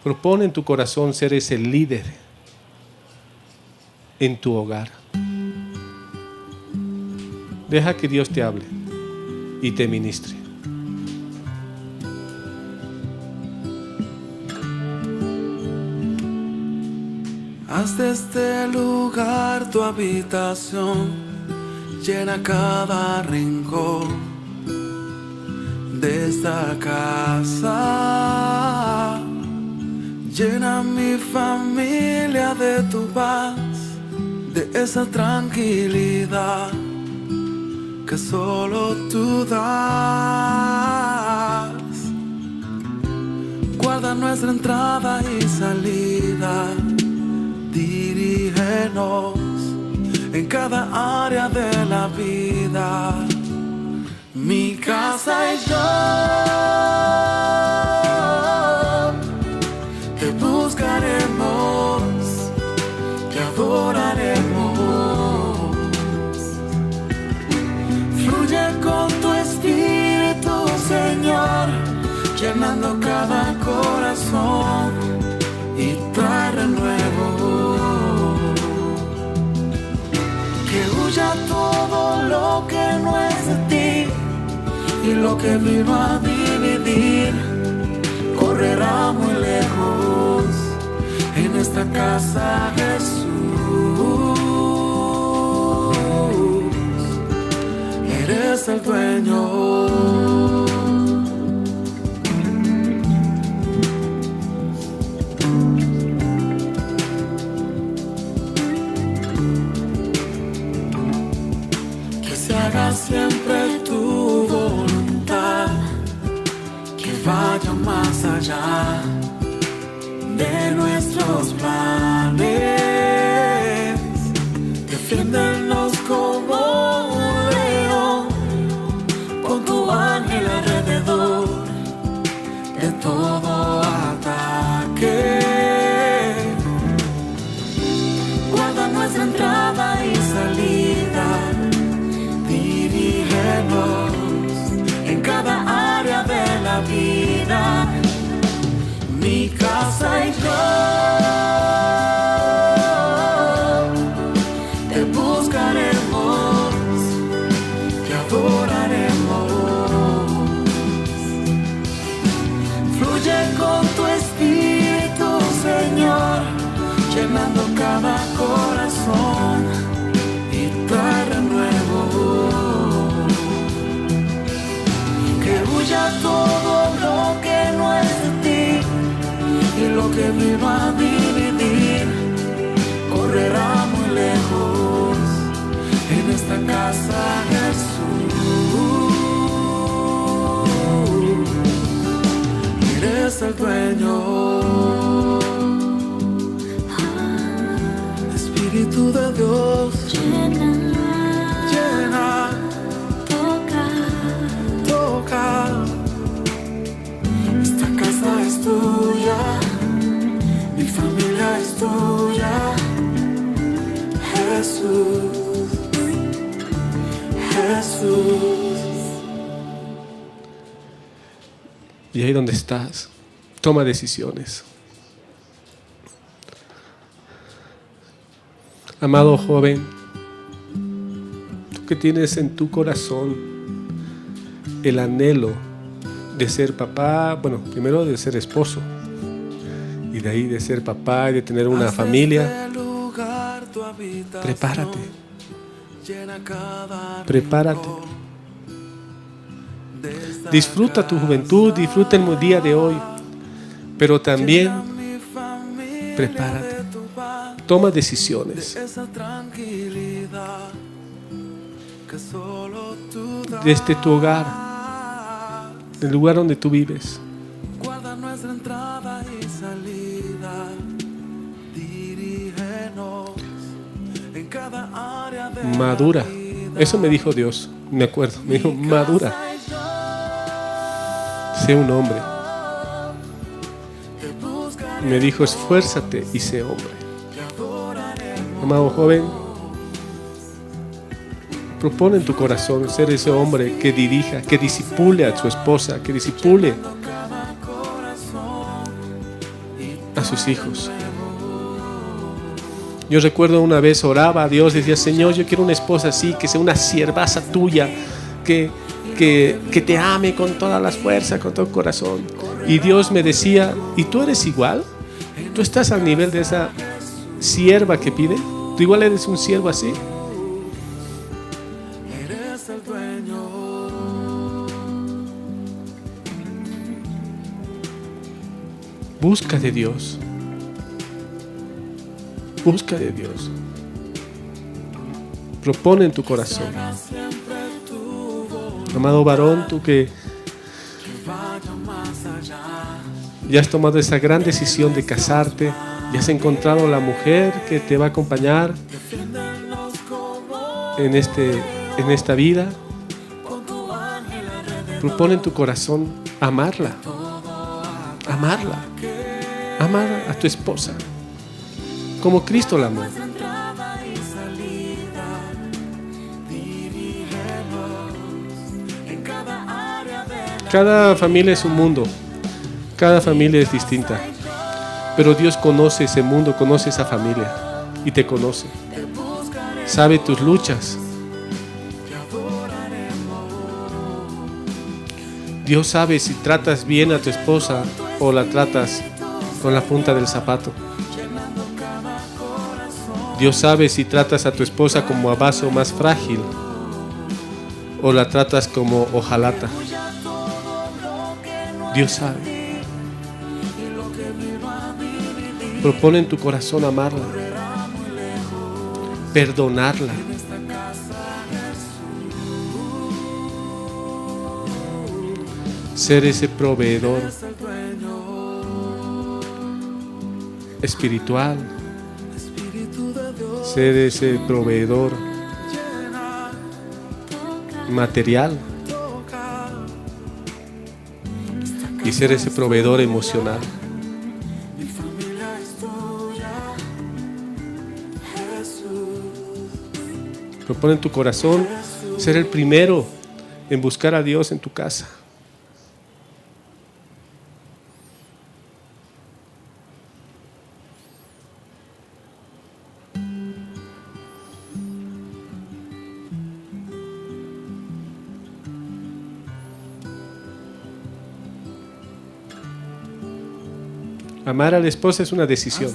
Propone en tu corazón ser ese líder en tu hogar. Deja que Dios te hable y te ministre. Haz de este lugar tu habitación, llena cada rincón de esta casa. Llena mi familia de tu paz, de esa tranquilidad que solo tú das. Guarda nuestra entrada y salida, dirígenos en cada área de la vida. Mi casa y yo te buscaremos, te adoraremos. Fluye con tu espíritu, Señor, llenando cada corazón y trae renuevo. Que huya todo lo que no es de ti, y lo que vino a dividir correrá muy lejos. En esta casa, Jesús, eres el dueño. Que se haga siempre tu voluntad, que vaya más allá de nuestros planes. Defiéndenos como un león, pon tu ángel alrededor de todo ataque. Guarda nuestra entrada y salida, dirígenos en cada área de la vida. Mi casa y yo te buscaremos, te adoraremos. Fluye con tu espíritu, Señor, llenando cada corazón y trae renuevo. Que huya todo lo que no es de ti, y lo que vino a dividir correrá muy lejos en esta casa, Jesús. Eres el dueño, Espíritu de Dios, llena, toca. Esta casa es tuya, mi familia es tuya, Jesús, Jesús. Y ahí donde estás, toma decisiones. Amado joven, tú que tienes en tu corazón el anhelo de ser papá, bueno, primero de ser esposo, y de ahí de ser papá y de tener una familia, prepárate. Prepárate. Disfruta tu juventud, disfruta el día de hoy, pero también prepárate. Toma decisiones. Desde tu hogar, del lugar donde tú vives. Guarda nuestra entrada y salida, dirígenos en cada área de Madura. Eso me dijo Dios, me acuerdo. Me dijo, madura. Sé un hombre. Me dijo, esfuérzate y sé hombre. Amado joven, propone en tu corazón ser ese hombre que dirija, que disipule a su esposa, que disipule a sus hijos. Yo recuerdo una vez oraba a Dios, decía, Señor, yo quiero una esposa así, que sea una siervaza tuya, que te ame con todas las fuerzas, con todo el corazón. Y Dios me decía, ¿y tú eres igual? ¿Tú estás al nivel de esa sierva que pide? ¿Tú igual eres un siervo así? Eres el dueño. Busca de Dios. Busca de Dios. Propone en tu corazón. Amado varón, tú que ya has tomado esa gran decisión de casarte, ya has encontrado la mujer que te va a acompañar en esta vida, propone en tu corazón amarla, amar a tu esposa como Cristo la amó. Cada familia es un mundo, cada familia es distinta, pero Dios conoce ese mundo, conoce esa familia y te conoce, sabe tus luchas. Dios sabe si tratas bien a tu esposa o la tratas con la punta del zapato. Dios sabe si tratas a tu esposa como a vaso más frágil o la tratas como hojalata. Dios sabe. Propone en tu corazón amarla, perdonarla. ser ese proveedor espiritual, ser ese proveedor material y ser ese proveedor emocional. Propone en tu corazón ser el primero en buscar a Dios en tu casa. Amar a la esposa es una decisión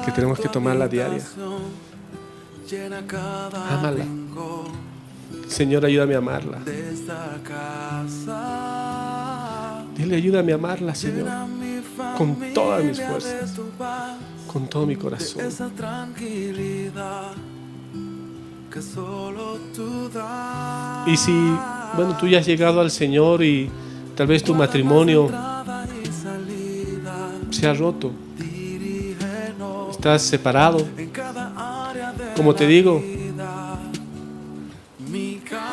que tenemos que tomarla diaria. Ámala. Señor, ayúdame a amarla. Dile, ayúdame a amarla, Señor, con todas mis fuerzas, con todo mi corazón. Y si, bueno, tú ya has llegado al Señor y tal vez tu matrimonio se ha roto, estás separado, como te digo,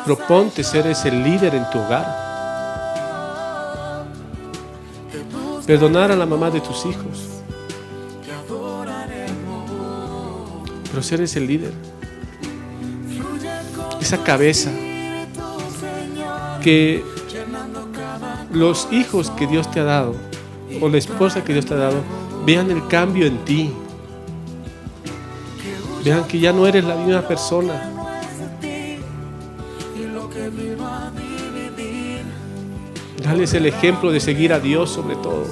proponte ser ese líder en tu hogar. Perdonar a la mamá de tus hijos, pero ser ese líder, esa cabeza, que los hijos que Dios te ha dado o la esposa que Dios te ha dado vean el cambio en ti, vean que ya no eres la misma persona. Dales el ejemplo de seguir a Dios sobre todo.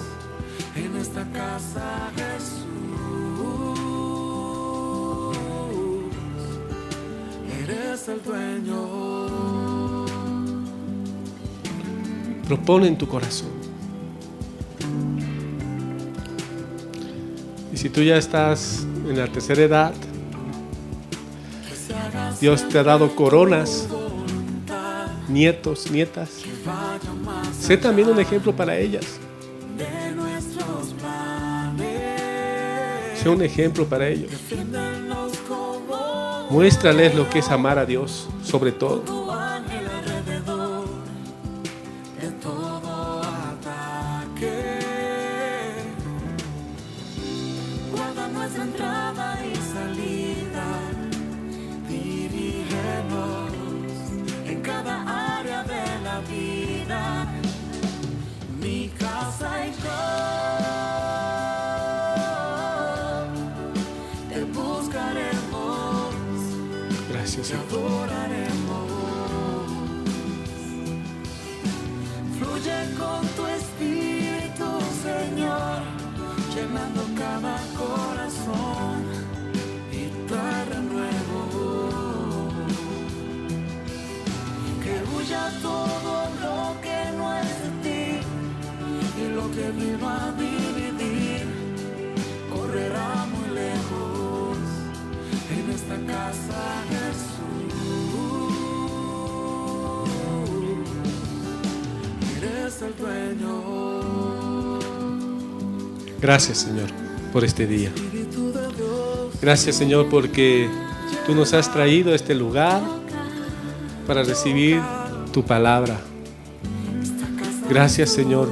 Propone en tu corazón. Y si tú ya estás en la tercera edad, Dios te ha dado coronas, nietos, nietas. Sé también un ejemplo para ellas. Sé un ejemplo para ellos. Muéstrales lo que es amar a Dios sobre todo. Gracias, Señor. Fluye con tu espíritu, Señor, llenando cada corazón y trae renuevo. Que huya todo lo que no es de ti y lo que vino a dividir correrá muy lejos en esta casa, Jesús. Eres el dueño. Gracias, Señor, por este día. Gracias, Señor, porque tú nos has traído a este lugar para recibir tu palabra. Gracias, Señor.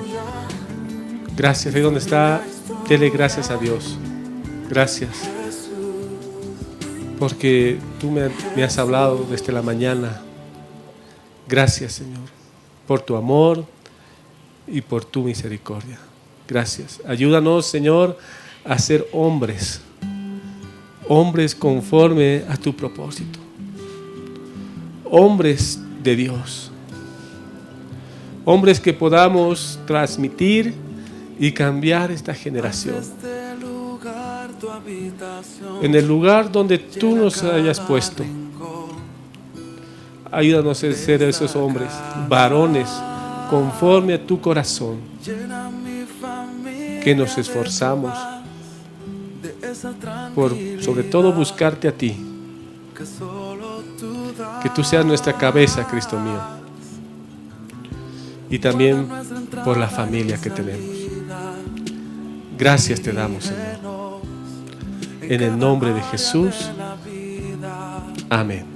Gracias. Ahí donde está, dele gracias a Dios. Gracias. Porque tú me has hablado desde la mañana. Gracias, Señor, por tu amor y por tu misericordia. Gracias. Ayúdanos, Señor, a ser hombres. Hombres conforme a tu propósito. Hombres de Dios. Hombres que podamos transmitir y cambiar esta generación. En el lugar donde tú nos hayas puesto. Ayúdanos a ser esos hombres, varones, conforme a tu corazón, que nos esforzamos por, sobre todo, buscarte a ti. Que tú seas nuestra cabeza, Cristo mío. y también por la familia que tenemos. Gracias te damos, Señor. En el nombre de Jesús. Amén.